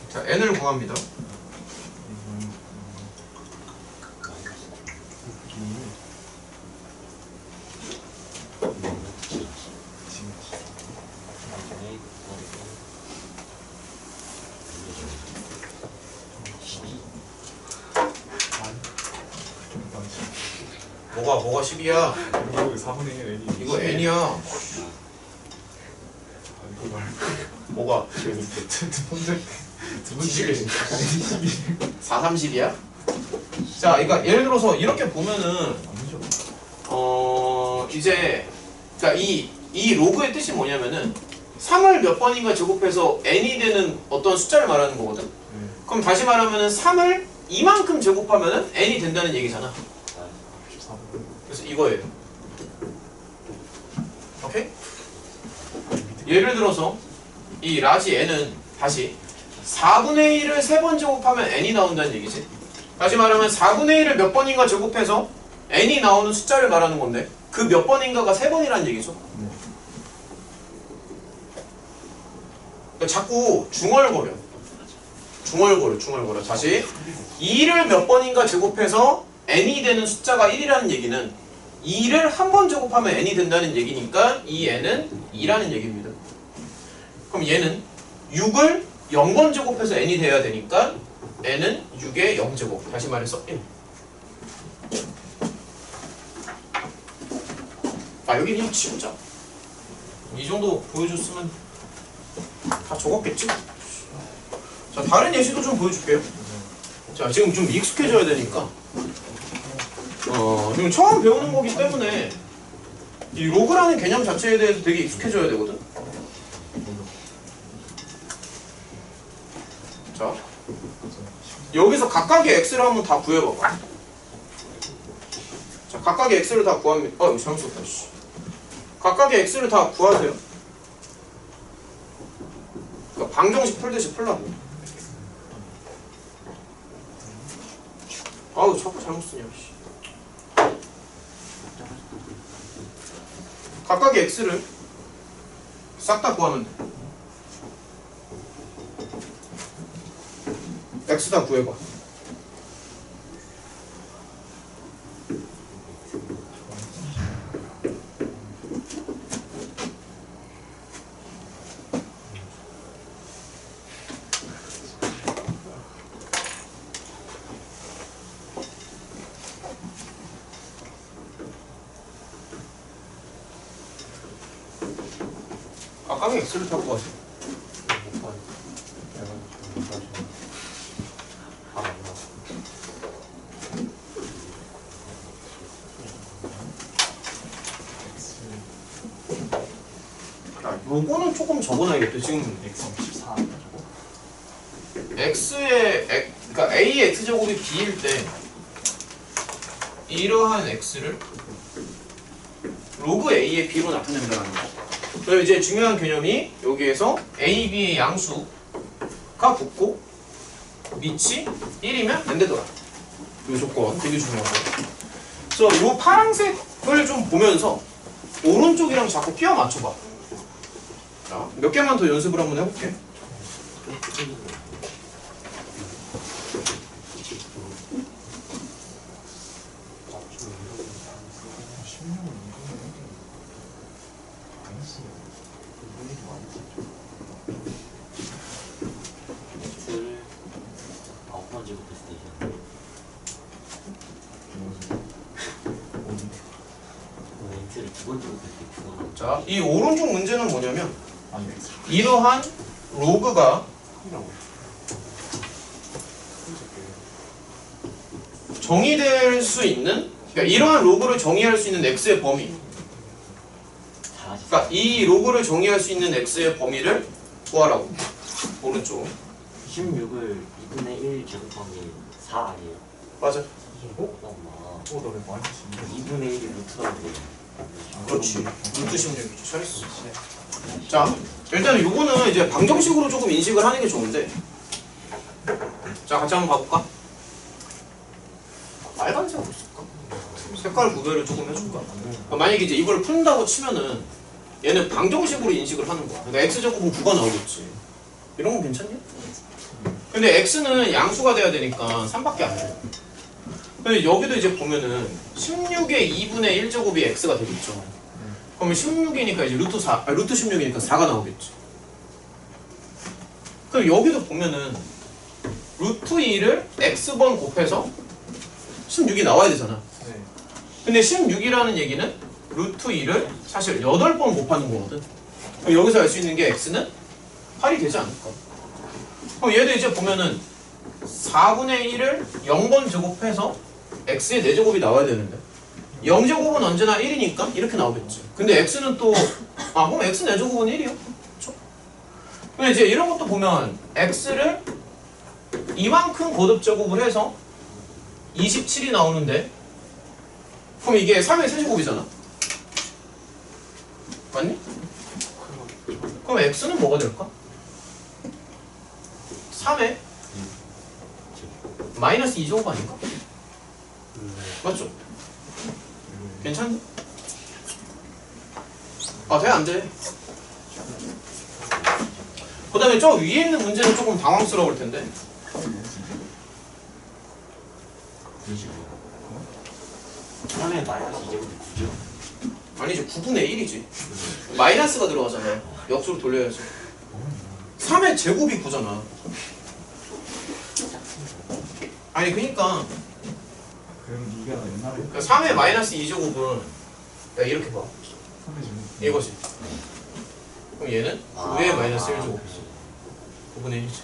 자, n을 구합니다. 뭐가 10이야? 이거 4분의 1 N이 이거 n이야. 이거 말고 뭐가? 두 번째 4, 30이야? 자, 그러니까 예를 들어서 이렇게 보면은 아니죠. 이제 그러니까 이 로그의 뜻이 뭐냐면은 3을 몇 번인가 제곱해서 n이 되는 어떤 숫자를 말하는 거거든. 그럼 다시 말하면은 3을 이만큼 제곱하면은 n이 된다는 얘기잖아. 그래서 이거예요. 오케이? 예를 들어서 이 라지 n은 다시 4분의 1을 3번 제곱하면 n이 나온다는 얘기지. 다시 말하면 4분의 1을 몇 번인가 제곱해서 n이 나오는 숫자를 말하는 건데 그 몇 번인가가 3번이라는 얘기죠. 그러니까 자꾸 중얼거려. 중얼거려. 다시 2를 몇 번인가 제곱해서 n이 되는 숫자가 1이라는 얘기는 2를 한 번 제곱하면 n이 된다는 얘기니까 이 n은 2라는 얘기입니다. 그럼 얘는 6을 0번 제곱해서 n이 돼야 되니까 n은 6의 0제곱. 다시 말해서 1. 여기 그냥 치우자. 이 정도 보여줬으면 다 적었겠지? 자, 다른 예시도 좀 보여줄게요. 자, 지금 좀 익숙해져야 되니까. 지금 처음 배우는 거기 때문에 이 로그라는 개념 자체에 대해서 되게 익숙해져야 되거든. 자, 여기서 각각의 x를 한번 다 구해봐봐. 자, 각각의 x를 다 구합니다. 이거 잘못 썼다. 씨. 각각의 x를 다 구하세요. 그러니까 방정식 풀듯이 풀라고. 아우, 자꾸 잘못 쓰냐. 씨. 각각의 x를 싹 다 구하면 돼. x 다 구해봐. 각각의 x를 다 구하세요. 요거는 조금 적어놔야겠다. 지금 X14 x의 그러니까 a의 x제곱이 b일 때 이러한 x를 로그 a의 b로 나타낸다는 거. 그럼 이제 중요한 개념이 여기에서 a, b의 양수가 붙고 밑이 1이면 안 되더라. 이 조건 되게 중요하고. 그래서 이 파란색을 좀 보면서 오른쪽이랑 자꾸 끼워 맞춰봐. 자, 몇 개만 더 연습을 한번 해볼게. 자, 이 오른쪽 문제는 뭐냐면 아니 이러한 로그가 정의될 수 있는, 그러니까 이러한 로그를 정의할 수 있는 x의 범위, 잘하셨어요. 그러니까 이 로그를 정의할 수 있는 x의 범위를 구하라고. 오른쪽. 16을 2분의 1 제곱하기 4 아니에요? 맞아. 잠깐만. 너왜 많이 쓰는데? 2분의 1이 루트라고 돼요. 그렇지. 루트 16이죠. 잘했어. 자, 일단은 요거는 이제 방정식으로 조금 인식을 하는 게 좋은데. 자, 같이 한번 봐볼까? 빨간색으로 쓸까? 색깔 구별을 조금 해줄까? 만약에 이제 이걸 푼다고 치면은 얘는 방정식으로 인식을 하는 거야. 그러니까 x제곱은 9가 나오겠지. 이런 건 괜찮니? 근데 x는 양수가 돼야 되니까 3밖에 안 돼. 근데 여기도 이제 보면은 16의 2분의 1제곱이 x가 되겠죠. 그러면 16이니까 이제 루트 16이니까 4가 나오겠지. 그럼 여기도 보면은 루트 2를 x번 곱해서 16이 나와야 되잖아. 네. 근데 16이라는 얘기는 루트 2를 사실 8번 곱하는 거거든. 그럼 여기서 알 수 있는 게 x는 8이 되지 않을까? 그럼 얘도 이제 보면은 4분의 1을 0번 제곱해서 x의 4제곱이 나와야 되는데 0제곱은 언제나 1이니까 이렇게 나오겠지. 근데 x는 또 그럼 x 4제곱은 1이요. 그렇죠? 근데 이제 이런 것도 보면 x를 이만큼 거듭제곱을 해서 27이 나오는데 그럼 이게 3의 세제곱이잖아. 맞니? 그럼 x는 뭐가 될까? 3의 마이너스 2제곱 아닌가? 맞죠? 괜찮니? 돼? 안 돼? 그 다음에 저 위에 있는 문제는 조금 당황스러울 텐데 그러시고. 3의 마이너스 2제곱이 9죠? 아니죠. 9분의 1이지. 마이너스가 들어가잖아요. 역수로 돌려야지. 3의 제곱이 9잖아. 아니 그니까 그럼 네가 옛날에 3의 마이너스 2제곱은 야 이렇게 봐. 3회 중 이거지. 그럼 얘는 9의 마이너스 1제곱 9분의 1이지.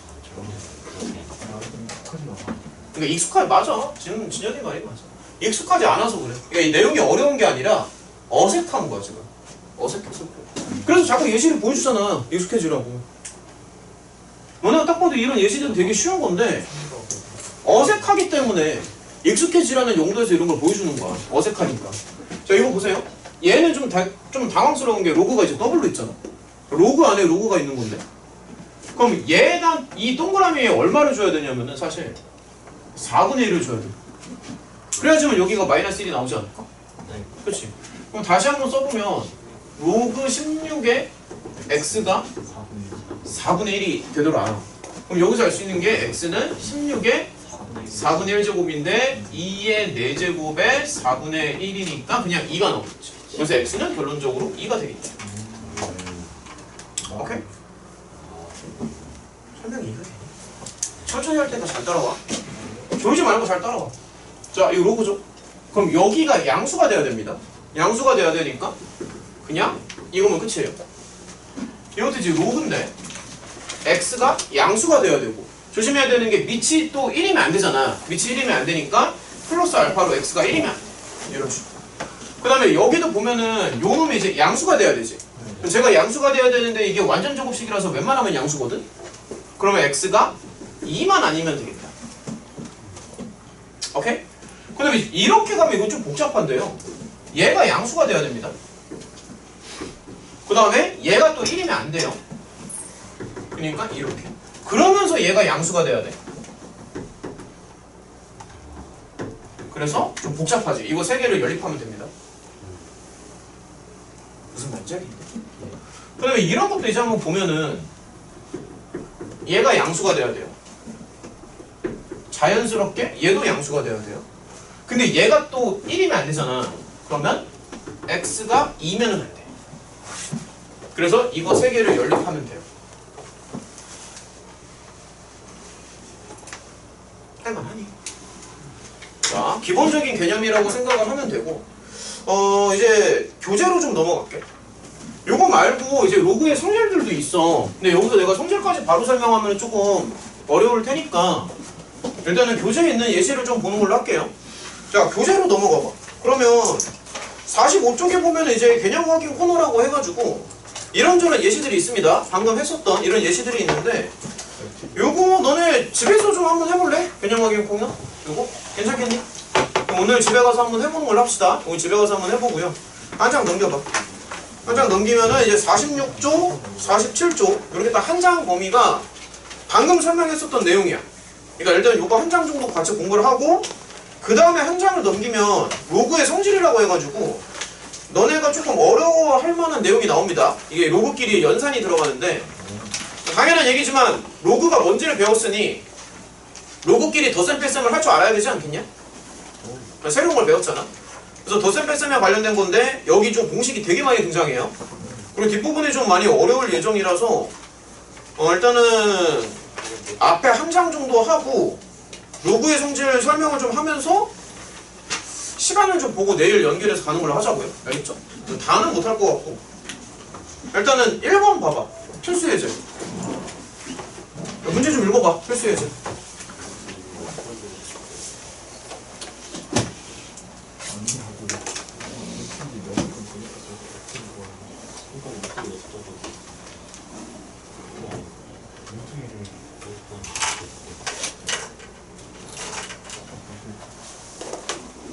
하지 마. 그러니까 익숙하지 맞아. 진현이 말이 맞아. 익숙하지 않아서 그래. 그러니까 이 내용이 어려운 게 아니라 어색한 거야 지금. 어색해서 그래. 그래서 자꾸 예시를 보여주잖아. 익숙해지라고. 너네가 딱 봐도 이런 예시들은 되게 쉬운 건데 어색하기 때문에 익숙해지라는 용도에서 이런 걸 보여주는 거야. 어색하니까. 자 이거 보세요. 얘는 좀 당황스러운 게 로그가 이제 더블로 있잖아. 로그 안에 로그가 있는 건데. 그럼 얘가 이 동그라미에 얼마를 줘야 되냐면은 사실 4분의 1을 줘야 돼. 그래야지만 여기가 마이너스 1이 나오지 않을까? 네. 그렇지. 그럼 다시 한번 써보면 로그 16의 x가 4분의 1이 되더라. 그럼 여기서 알 수 있는 게 x는 16의 4분의 1제곱인데 2의 4제곱에 4분의 1이니까 그냥 2가 나오겠지. 그래서 x는 결론적으로 2가 되겠지. 오케이? 설명이 이해가 되니? 천천히 할 테니까 잘 따라와. 졸지 말고 잘 따라와. 자, 이거 로그죠? 그럼 여기가 양수가 돼야 됩니다. 양수가 돼야 되니까 그냥 이거면 끝이에요. 이것도 이제 로그인데 x가 양수가 돼야 되고 조심해야 되는 게 밑이 또 1이면 안 되잖아. 밑이 1이면 안 되니까 플러스 알파로 x가 1이면 안 돼. 이런 식으로. 그 다음에 여기도 보면은 요 놈이 이제 양수가 돼야 되지. 그럼 제가 양수가 돼야 되는데 이게 완전 제곱식이라서 웬만하면 양수거든? 그러면 x가 2만 아니면 되겠다. 오케이? 그 다음에 이렇게 가면 이건 좀 복잡한데요. 얘가 양수가 돼야 됩니다. 그 다음에 얘가 또 1이면 안 돼요. 그러니까 이렇게. 그러면서 얘가 양수가 돼야 돼. 그래서 좀 복잡하지. 이거 세 개를 연립하면 됩니다. 무슨 말인지 알겠네. 그 다음에 이런 것도 이제 한번 보면은 얘가 양수가 돼야 돼요. 자연스럽게 얘도 양수가 돼야 돼요. 근데 얘가 또 1이면 안 되잖아. 그러면 x가 2면은 안 돼. 그래서 이거 세 개를 연립하면 돼요. 할만하니? 자, 기본적인 개념이라고 생각을 하면 되고 이제 교재로 좀 넘어갈게. 그거 말고 이제 로그의 성질들도 있어. 근데 여기서 내가 성질까지 바로 설명하면 조금 어려울 테니까 일단은 교재에 있는 예시를 좀 보는 걸로 할게요. 자, 교재로 넘어가 봐. 그러면 45쪽에 보면 이제 개념 확인 코너라고 해가지고 이런저런 예시들이 있습니다. 방금 했었던 이런 예시들이 있는데 요거 너네 집에서 좀 한번 해볼래? 개념 확인 코너? 요거? 괜찮겠니? 그럼 오늘 집에 가서 한번 해보는 걸로 합시다. 오늘 집에 가서 한번 해보고요. 한 장 넘겨봐. 한 장 넘기면은 이제 46조, 47조 이렇게 딱 한 장 범위가 방금 설명했었던 내용이야. 그러니까 일단 요거 한 장 정도 같이 공부를 하고 그 다음에 한 장을 넘기면 로그의 성질이라고 해가지고 너네가 조금 어려워할 만한 내용이 나옵니다. 이게 로그끼리 연산이 들어가는데 당연한 얘기지만 로그가 뭔지를 배웠으니 로그끼리 덧셈 뺄셈을 할 줄 알아야 되지 않겠냐? 새로운 걸 배웠잖아. 그래서 덧셈 뺄셈에 관련된 건데 여기 좀 공식이 되게 많이 등장해요. 그리고 뒷부분이 좀 많이 어려울 예정이라서 일단은 앞에 한 장 정도 하고 로그의 성질 설명을 좀 하면서 시간을 좀 보고 내일 연결해서 가는 걸로 하자고요. 알겠죠? 다는 못할 것 같고 일단은 1번 봐봐. 필수 예제. 문제 좀 읽어봐. 필수 예제.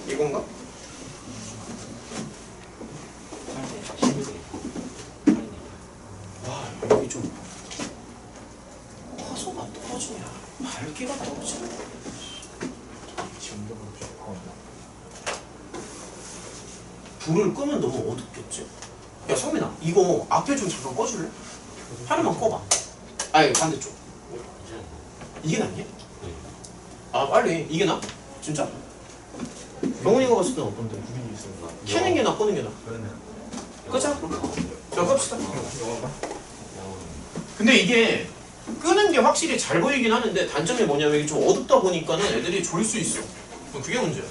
이건가? 와, 여기 좀 화소가 떨어지냐 밝기가 떨어지냐. 불을 끄면 너무 어둡겠지? 야 성민아 이거 앞에 좀 잠깐 꺼줄래? 하나만 꺼봐. 아니 반대쪽. 이게 낫냐? 아 빨리 이게 나? 진짜? 병훈이가 봤을 때는 어떤데? 켜는 게 나, 끄는 게 나? 끄자. 자, 끕시다. 근데 이게 끄는 게 확실히 잘 보이긴 하는데 단점이 뭐냐면 이게 좀 어둡다 보니까는 애들이 졸 수 있어. 그게 문제야.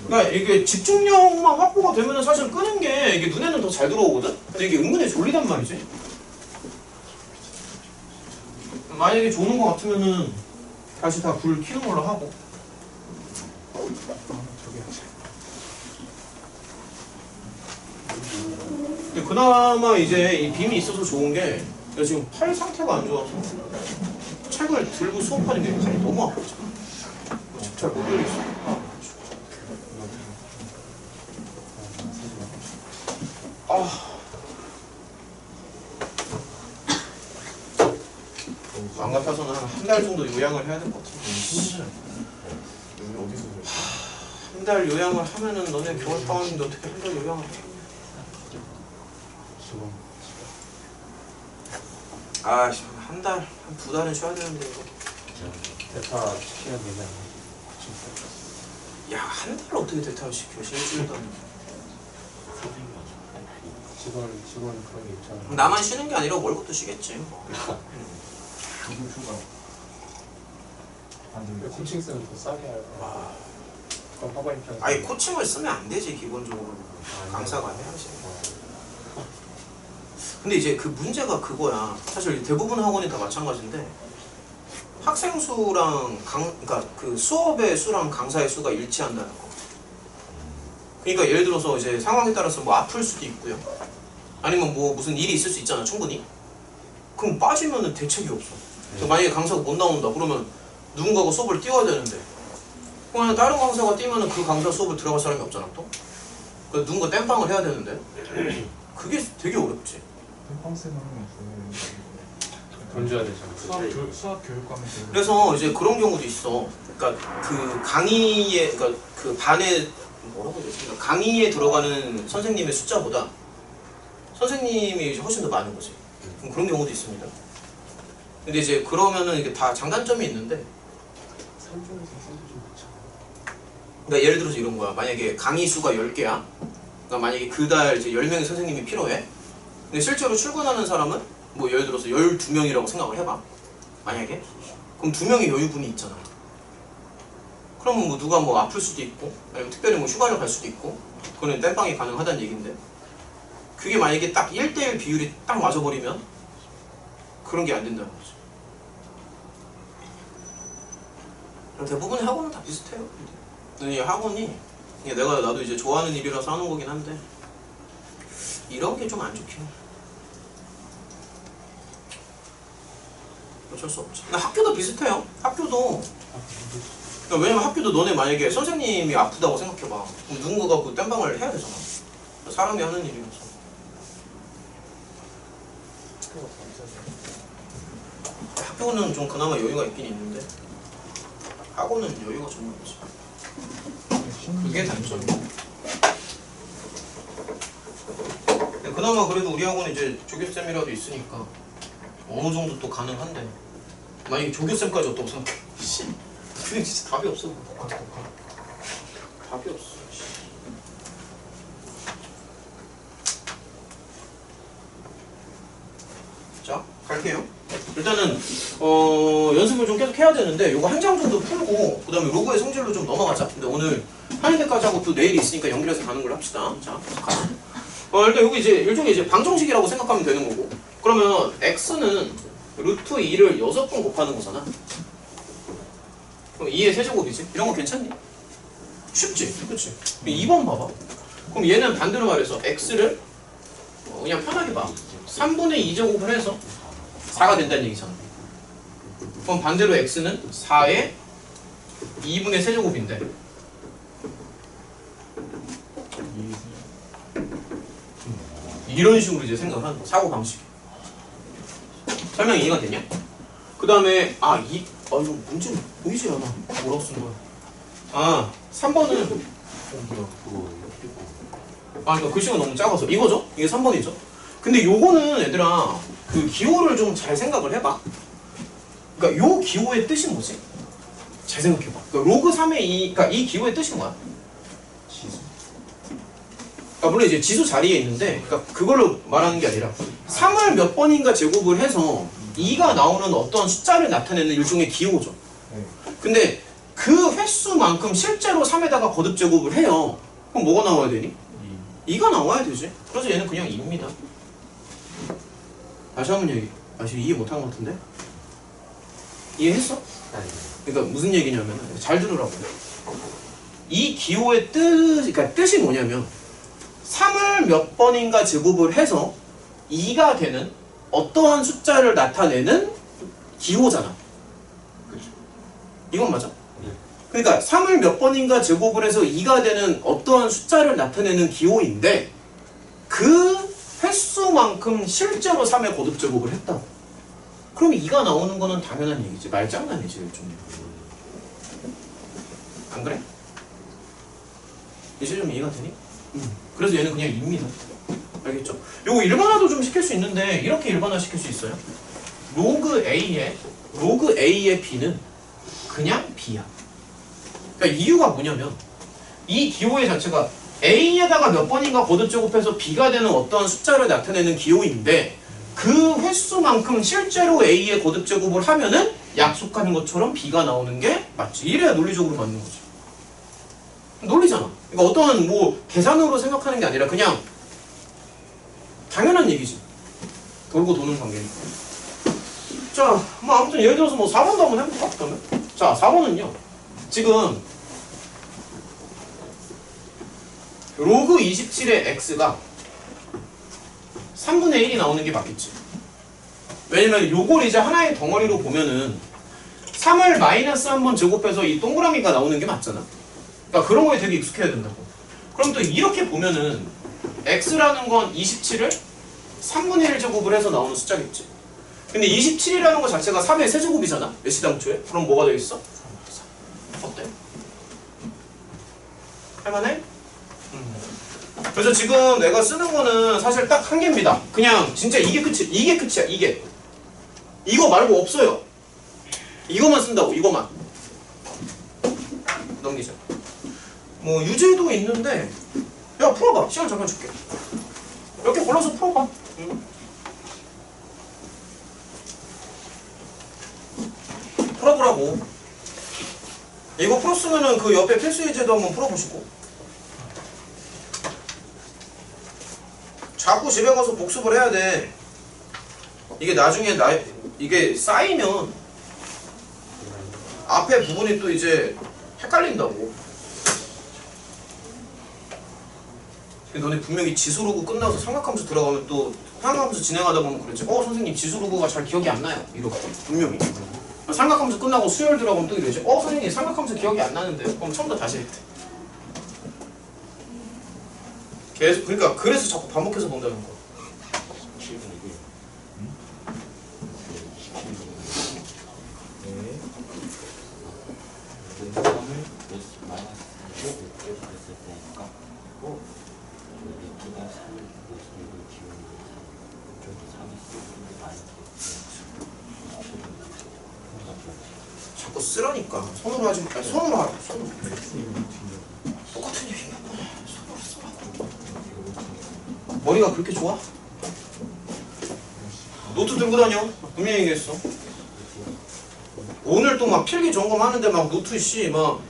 그러니까 이게 집중력만 확보가 되면은 사실 끄는 게 이게 눈에는 더 잘 들어오거든? 근데 이게 은근히 졸리단 말이지. 만약에 조는 거 같으면은 다시 다 불 켜는 걸로 하고. 근데 그나마 이제 이 빔이 있어서 좋은 게 내가 지금 팔 상태가 안 좋아서 책을 들고 수업하는 게 팔이 너무 아프지. 잘 못 들겠어. 안 같아서는 한 달 정도 요양을 해야 될 것 같아. 한 달 요양을 하면은 너네 겨울방학인데 어떻게 한 달 요양을 해? 아씨 한 달, 한 두 달은 쉬어야 되는데 이거. 대파 시키면 되지 않나? 야 한 달 어떻게 대타를 시켜? 일주일도 아니고. 직원 그런 게 있잖아. 나만 쉬는 게 아니라 월급도 쉬겠지. 코칭 쓰면 더 싸게 알아. 그럼 학원 입장에서. 아니 코칭을 쓰면 안 되지 기본적으로. 강사가 해야지. 근데 이제 그 문제가 그거야. 사실 대부분 학원이 다 마찬가지인데 학생 수랑 그러니까 그 수업의 수랑 강사의 수가 일치한다는 거. 그러니까 예를 들어서 이제 상황에 따라서 뭐 아플 수도 있고요. 아니면 뭐 무슨 일이 있을 수 있잖아 충분히. 그럼 빠지면은 대책이 없어. 그래서 만약에 강사가 못 나온다 그러면 누군가가 수업을 띄워야 되는데 그냥 다른 강사가 띄면은 그 강사 수업을 들어갈 사람이 없잖아 또. 그래서 누군가 땜빵을 해야 되는데 그게 되게 어렵지. 펌쌤 하는 게 있어요. 돈 줘야 되잖아. 수학 교육과면 그래서 이제 그런 경우도 있어. 그러니까 그 강의에 그러니까 그 반에 뭐라고 해야 되지? 그러니까 강의에 들어가는 선생님의 숫자보다 선생님이 이제 훨씬 더 많은 거지. 그런 경우도 있습니다. 근데 이제 그러면은 이게 다 장단점이 있는데. 그러니까 예를 들어서 이런 거야. 만약에 강의 수가 10개야. 그러니까 만약에 그달 이제 10명의 선생님이 필요해. 근데 실제로 출근하는 사람은 뭐 예를 들어서 12명이라고 생각을 해봐. 만약에. 그럼 2명의 여유분이 있잖아. 그러면 뭐 누가 뭐 아플 수도 있고 아니면 특별히 뭐 휴가를 갈 수도 있고 그거는 땜빵이 가능하다는 얘기인데 그게 만약에 딱 1대1 비율이 딱 맞아버리면 그런 게 안 된다는 거죠. 대부분의 학원은 다 비슷해요. 근데 이 학원이 나도 이제 좋아하는 일이라서 하는 거긴 한데 이런 게 좀 안 좋긴 해. 어쩔 수 없지. 근데 학교도 비슷해요. 학교도 그러니까 왜냐면 학교도 너네 만약에 선생님이 아프다고 생각해봐. 그럼 누군가가 그 땜방을 해야 되잖아. 사람이 하는 일이라서. 학교는 좀 그나마 여유가 있긴 있는데 학원은 여유가 전혀 없지. 그게 단점이야. 그나마 그래도 우리 학원은 이제 조교쌤이라도 있으니까 어느 정도 또 가능한데 만약에 조교쌤까지 없다고 생각해. 씨, 그게 진짜 답이 없어. 답이 없어. 자, 갈게요. 일단은 연습을 좀 계속 해야 되는데 요거 한 장 정도 풀고 그 다음에 로그의 성질로 좀 넘어가자. 근데 오늘 하는 데까지 하고 또 내일이 있으니까 연결해서 가는 걸로 합시다. 자, 가자. 일단 여기 이제 일종의 이제 방정식이라고 생각하면 되는 거고 그러면 x는 루트 2를 6번 곱하는 거잖아. 그럼 2의 세제곱이지? 이런 거 괜찮니? 쉽지? 그치? 2번 봐봐. 그럼 얘는 반대로 말해서 x를 그냥 편하게 봐. 3분의 2제곱을 해서 4가 된다는 얘기잖아. 그럼 반대로 x는 4의 2분의 세제곱인데 이런 식으로 이제 생각하는 거. 사고방식. 설명이 이해가 되냐? 그 다음에 이거 문제 보이지 않아. 뭐라고 쓴 거야? 3번은 그러니까 글씨가 너무 작아서 이거죠? 이게 3번이죠? 근데 요거는 얘들아 그 기호를 좀 잘 생각을 해봐. 그러니까 요 기호의 뜻이 뭐지? 잘 생각해봐. 그러니까 로그 3의 2, 그러니까 이 기호의 뜻이 뭐야? 물론 이제 지수 자리에 있는데 그러니까 그걸로 말하는 게 아니라 3을 몇 번인가 제곱을 해서 2가 나오는 어떤 숫자를 나타내는 일종의 기호죠. 근데 그 횟수만큼 실제로 3에다가 거듭 제곱을 해요. 그럼 뭐가 나와야 되니? 2가 나와야 되지. 그래서 얘는 그냥 2입니다. 다시 한번 얘기. 지금 이해 못한 것 같은데? 이해했어? 그러니까 무슨 얘기냐면 잘 들으라고. 이 기호의 그러니까 뜻이 뭐냐면 3을 몇 번인가 제곱을 해서 2가 되는 어떠한 숫자를 나타내는 기호잖아. 이건 맞아? 그러니까 3을 몇 번인가 제곱을 해서 2가 되는 어떠한 숫자를 나타내는 기호인데 그 횟수만큼 실제로 3의 거듭 제곱을 했다. 그럼 2가 나오는 거는 당연한 얘기지. 말장난이지 일종의. 안 그래? 이제 좀 이해가 되니? 그래서 얘는 그냥 2입니다. 알겠죠? 요거 일반화도 좀 시킬 수 있는데 이렇게 일반화 시킬 수 있어요. 로그 A의 B는 그냥 B야. 그러니까 이유가 뭐냐면 이 기호의 자체가 A에다가 몇 번인가 거듭 제곱해서 B가 되는 어떠한 숫자를 나타내는 기호인데 그 횟수만큼 실제로 A의 거듭 제곱을 하면은 약속하는 것처럼 B가 나오는 게 맞지. 이래야 논리적으로 맞는 거지. 논리잖아. 그러니까 어떤 뭐 계산으로 생각하는 게 아니라 그냥 당연한 얘기지. 돌고 도는 관계니까. 자, 아무튼 예를 들어서 4번도 한번 해볼까? 그러면? 자, 4번은요. 지금 로그 27의 x가 3분의 1이 나오는 게 맞겠지. 왜냐면 요걸 이제 하나의 덩어리로 보면은 3을 마이너스 한 번 제곱해서 이 동그라미가 나오는 게 맞잖아. 그러니까 그런 거에 되게 익숙해야 된다고. 그럼 또 이렇게 보면은 x라는 건 27을 3분의 1 제곱을 해서 나오는 숫자겠지. 근데 27이라는 거 자체가 3의 세제곱이잖아. 몇 시당초에? 그럼 뭐가 되겠어? 어때? 할만해? 그래서 지금 내가 쓰는 거는 사실 딱 한 개입니다. 그냥 진짜 이게 끝이야. 이게. 이거 말고 없어요. 이거만 쓴다고. 이거만. 넘기자. 뭐 유제도 있는데 야 풀어봐. 시간 잠깐 줄게. 이렇게 골라서 풀어봐. 풀어보라고. 이거 풀었으면은 그 옆에 필수 예제도 한번 풀어보시고. 자꾸 집에 가서 복습을 해야 돼. 이게 나중에 이게 쌓이면 앞에 부분이 또 이제 헷갈린다고. 너네 분명히 지수로그 끝나서 삼각함수 들어가면 또 삼각함수 진행하다 보면 그랬지. 선생님 지수로그가 잘 기억이 안 나요. 이러거든 분명히. 삼각함수 끝나고 수열 들어가면 또 이러지. 선생님 삼각함수 기억이 안 나는데. 그럼 처음부터 다시 했대. 계속 그러니까 그래서 자꾸 반복해서 본다는 거. 7분 이게. 자꾸 쓰라니까. 손으로 하지 마. 아니, 손으로 하라. 손으로. 똑같은 얘기야. 손으로 쓰라고. 머리가 그렇게 좋아? 노트 들고 다녀. 분명히 얘기했어. 오늘 또 막 필기 점검하는데 막 노트 막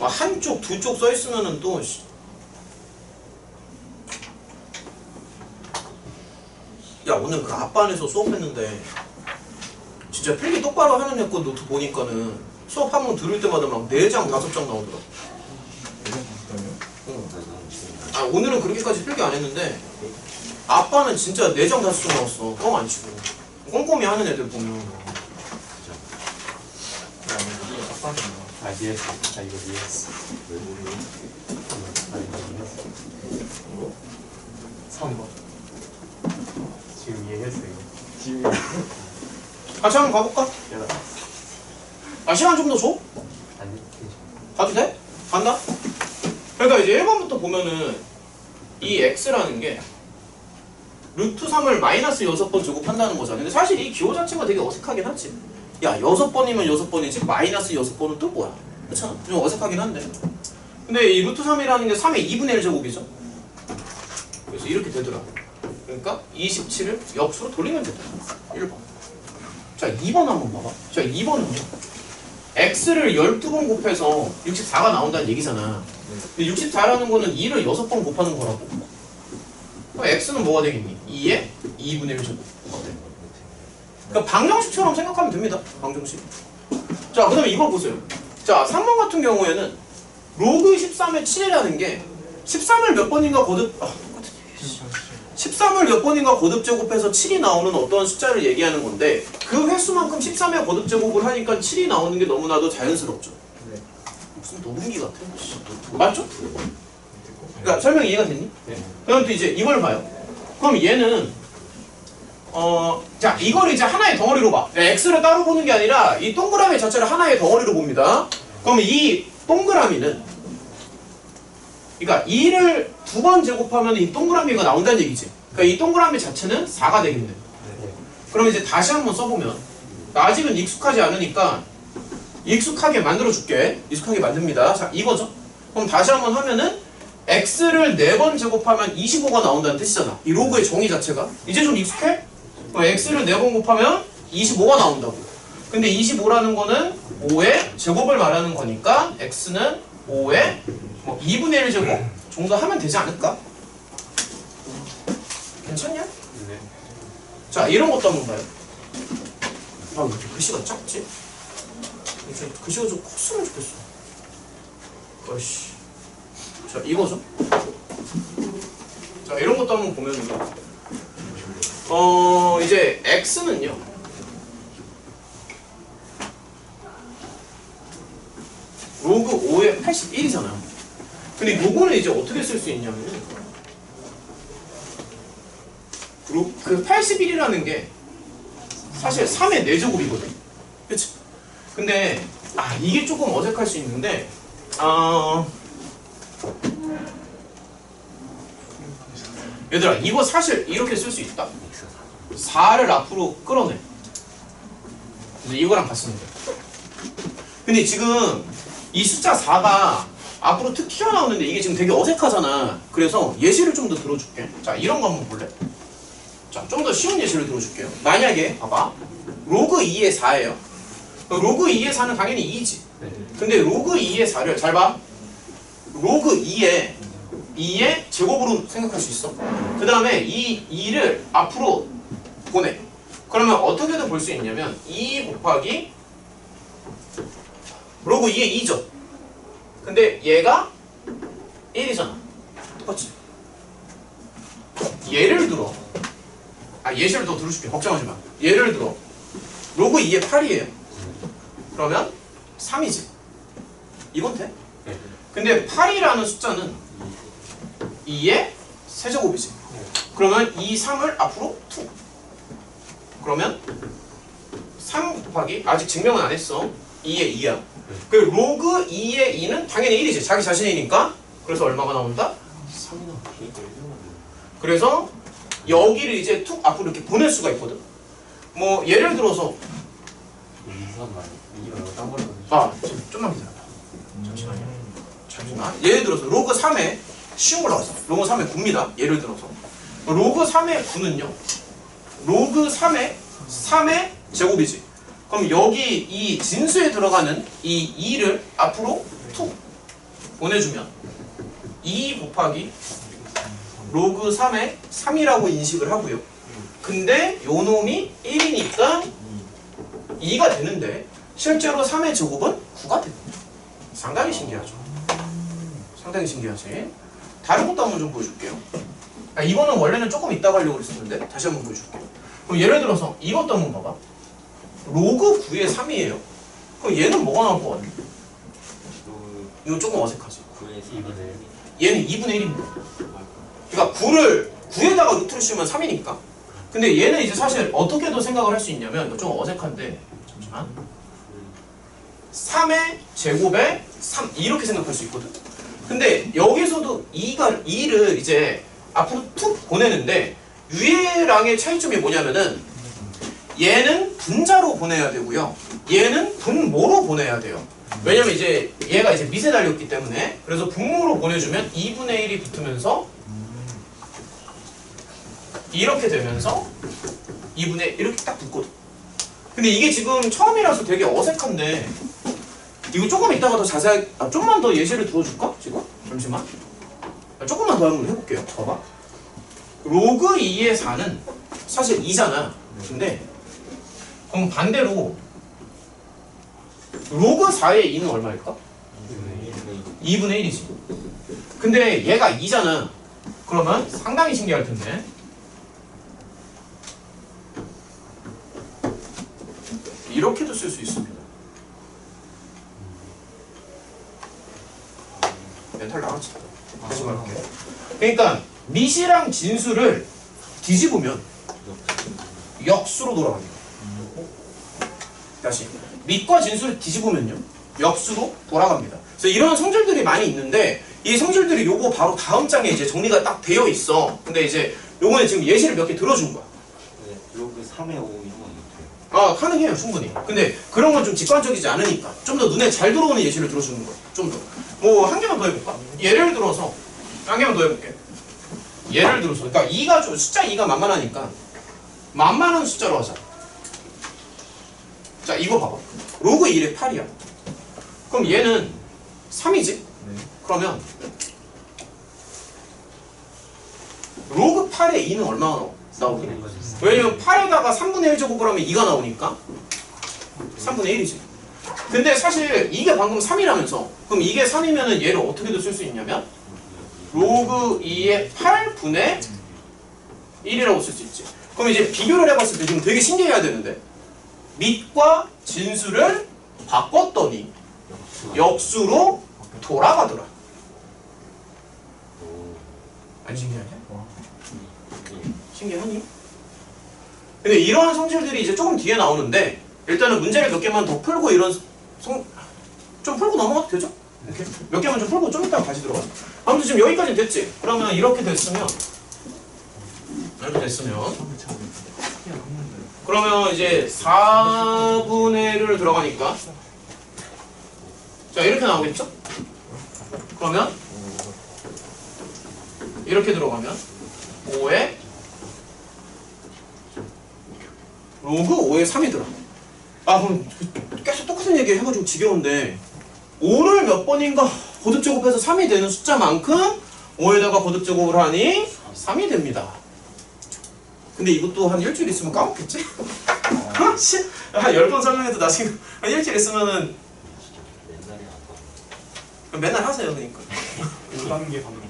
한쪽 두 쪽 써 있으면은 또 야, 오늘 그 앞반에서 수업했는데 진짜 필기 똑바로 하는 애 거 노트 보니까는 수업 한 번 들을 때마다 막 4장 5장 나오더라. 아, 오늘은 그렇게까지 필기 안 했는데 앞반은 진짜 4장 5장 나왔어. 껌 안 치고 꼼꼼히 하는 애들 보면. 아 이해했어. 나 이거 이해했어. 왜 모르니? 나 이거 이해했어. 3번. 지금 이해했어요. 지금. 같이 한번 가볼까? 아, 시간 좀 더 줘? 아니 가도 돼? 간다? 그러니까 이제 1번부터 보면은 이 x라는 게 루트 3을 마이너스 6번 제곱한다는 거잖아. 근데 사실 이 기호 자체가 되게 어색하긴 하지. 야, 6번이면 6번이지 마이너스 6번은 또 뭐야? 그렇잖아? 좀 어색하긴 한데. 근데 이 루트 3이라는 게 3의 2분의 1 제곱이죠. 그래서 이렇게 되더라. 그러니까 27을 역수로 돌리면 되더라. 1번. 자, 2번 한번 봐봐. 자, 2번은요. x를 12번 곱해서 64가 나온다는 얘기잖아. 근데 64라는 거는 2를 6번 곱하는 거라고. 그럼 x는 뭐가 되겠니? 2의 2분의 1 제곱. 그러니까 방정식처럼 생각하면 됩니다. 방정식. 자, 그 다음에 이거 보세요. 자, 3번 같은 경우에는 로그 13의 7이라는 게 13을 몇 번인가 거듭 13을 몇 번인가 거듭 제곱해서 7이 나오는 어떤 숫자를 얘기하는 건데 그 횟수만큼 13의 거듭 제곱을 하니까 7이 나오는 게 너무나도 자연스럽죠. 네. 무슨 녹음기 같아. 맞죠? 그러니까 설명 이해가 됐니? 네. 그럼 또 이제 이걸 봐요. 그럼 얘는 자, 이걸 이제 하나의 덩어리로 봐. x를 따로 보는 게 아니라 이 동그라미 자체를 하나의 덩어리로 봅니다. 그럼 이 동그라미는 그러니까 2를 2번 제곱하면 이 동그라미가 나온다는 얘기지. 그러니까 이 동그라미 자체는 4가 되겠네. 그럼 이제 다시 한번 써보면 나 아직은 익숙하지 않으니까 익숙하게 만들어줄게. 익숙하게 만듭니다. 자, 이거죠. 그럼 다시 한번 하면은 x를 4번 제곱하면 25가 나온다는 뜻이잖아. 이 로그의 정의 자체가. 이제 좀 익숙해? x를 4번 곱하면 25가 나온다고. 근데 25라는 거는 5의 제곱을 말하는 거니까 x는 5의 2분의 1 제곱 정도 하면 되지 않을까? 괜찮냐? 네. 자, 이런 것도 한번 봐요. 아, 왜 이렇게 글씨가 작지? 글씨가 좀 컸으면 좋겠어. 어이씨. 자, 이거죠. 자, 이런 것도 한번 보면요. 이제 x는요. 로그 5의 81이잖아요. 근데 요거는 이제 어떻게 쓸 수 있냐면 그 81이라는 게 사실 3의 4제곱이거든. 그치? 근데 이게 조금 어색할 수 있는데 얘들아, 이거 사실 이렇게 쓸 수 있다. 4를 앞으로 끌어내. 이제 이거랑 같습니다. 근데 지금 이 숫자 4가 앞으로 툭 튀어나오는데 이게 지금 되게 어색하잖아. 그래서 예시를 좀 더 들어줄게. 자, 이런 거 한번 볼래? 자, 좀 더 쉬운 예시를 들어줄게요. 만약에 봐봐. 로그 2의 4예요. 로그 2의 4는 당연히 2지. 근데 로그 2의 4를 잘 봐. 로그 2의 2의 제곱으로 생각할 수 있어. 그 다음에 이 2를 앞으로 보내. 그러면 어떻게도 볼 수 있냐면 2 곱하기 로그 2의 2죠. 근데 얘가 1이잖아. 똑같지? 예를 들어 예시를 더 들어줄게. 걱정하지 마. 예를 들어 로그 2의 8이에요. 그러면 3이지. 이건 돼? 근데 8이라는 숫자는 2의 세제곱이지. 그러면 이 3을 앞으로 2. 그러면 3 곱하기 아직 증명은 안 했어. 2의 2야. 그 로그 2의 2는 당연히 1이지. 자기 자신이니까. 그래서 얼마가 나온다? 3이 나온다. 그래서 여기를 이제 툭 앞으로 이렇게 보낼 수가 있거든. 뭐 예를 들어서 좀만 기다려봐. 잠시만. 예를 들어서 로그 3의 쉬운 걸로 가자. 로그 3의 9입니다. 예를 들어서 로그 3의 9는요. 로그 3의 제곱이지. 그럼 여기 이 진수에 들어가는 이 2를 앞으로 툭 보내주면 2 곱하기 로그 3의 3이라고 인식을 하고요. 근데 요 놈이 1이니까 2가 되는데 실제로 3의 제곱은 9가 됩니다. 상당히 신기하죠. 상당히 신기하지. 다른 것도 한번 좀 보여줄게요. 이거는 원래는 조금 이따가 하려고 했었는데 다시 한번 보여줄게요. 그럼 예를 들어서 이것도 한번 봐봐. 로그 9의 3이에요. 그럼 얘는 뭐가 나올 것 같니? 이거 조금 어색하지? 얘는 2분의 1입니다. 그러니까 9를 9에다가 루트를 씌우면 3이니까. 근데 얘는 이제 사실 어떻게도 생각을 할 수 있냐면 이거 좀 어색한데 잠시만. 3의 제곱에 3 이렇게 생각할 수 있거든. 근데 여기서도 2를 이제 앞으로 툭 보내는데 위에랑의 차이점이 뭐냐면은 얘는 분자로 보내야 되고요. 얘는 분모로 보내야 돼요. 왜냐면 이제 얘가 이제 밑에 달렸기 때문에. 그래서 분모로 보내주면 2분의 1이 붙으면서 이렇게 되면서 2분의 이렇게 딱 붙거든. 근데 이게 지금 처음이라서 되게 어색한데 이거 조금 이따가 더 자세하게 좀만 더 예시를 들어줄까? 지금? 잠시만. 조금만 더 한번 해볼게요. 봐봐. 로그 2의 4는 사실 2잖아. 근데 그럼 반대로 로그 4의 2는 얼마일까? 2분의 1이지. 근데 얘가 2잖아. 그러면 상당히 신기할 텐데 이렇게도 쓸 수 있습니다. 멘탈 나갔지. 다시 말할게. 그러니까 밑이랑 진수를 뒤집으면 역수로 돌아갑니다. 다시 밑과 진수를 뒤집으면요 역수로 돌아갑니다. 그래서 이런 성질들이 많이 있는데 이 성질들이 요거 바로 다음 장에 이제 정리가 딱 되어 있어. 근데 이제 요거는 지금 예시를 몇 개 들어준 거야. 로그 3의 5 이런 건 가능해요 충분히. 근데 그런 건 좀 직관적이지 않으니까 좀 더 눈에 잘 들어오는 예시를 들어주는 거야. 좀 더. 뭐 한 개만 더 해볼까? 예를 들어서 한 개만 더 해볼게. 예를 들어서 그러니까 2가 좀 숫자 2가 만만하니까 만만한 숫자로 하자. 자 이거 봐봐. 로그 1의 8이야. 그럼 얘는 3이지? 그러면 로그 8의 2는 얼마나 나오게? 왜냐면 8에다가 3분의 1 제곱을 하면 2가 나오니까 3분의 1이지. 근데 사실 이게 방금 3이라면서 그럼 이게 3이면은 얘를 어떻게도 쓸 수 있냐면 로그 2의 8분의 1이라고 쓸 수 있지. 그럼 이제 비교를 해봤을 때 지금 되게 신기해야 되는데 밑과 진수를 바꿨더니 역수로 돌아가더라. 안 신기하냐? 신기하니? 근데 이런 성질들이 이제 조금 뒤에 나오는데 일단은 문제를 몇 개만 더 풀고 좀 풀고 넘어가도 되죠? 이렇게 몇 개만 좀 풀고 좀 이따가 다시 들어가. 아무튼 지금 여기까지는 됐지? 그러면 이렇게 됐으면 그러면 이제 4분의 1을 들어가니까 자 이렇게 나오겠죠? 그러면 이렇게 들어가면 5에 로그 5에 3이 들어. 그럼 계속 똑같은 얘기 해가지고 지겨운데 5를 몇 번인가 거듭제곱해서 3이 되는 숫자만큼 5에다가 거듭 제곱을 하니 3이 됩니다. 근데 이것도 한 일주일 있으면 까먹겠지? 한 10번 설명해도 나중에 한 일주일 있으면은 맨날이 아파. 그럼 맨날 하세요. 그러니까 5단계 반복.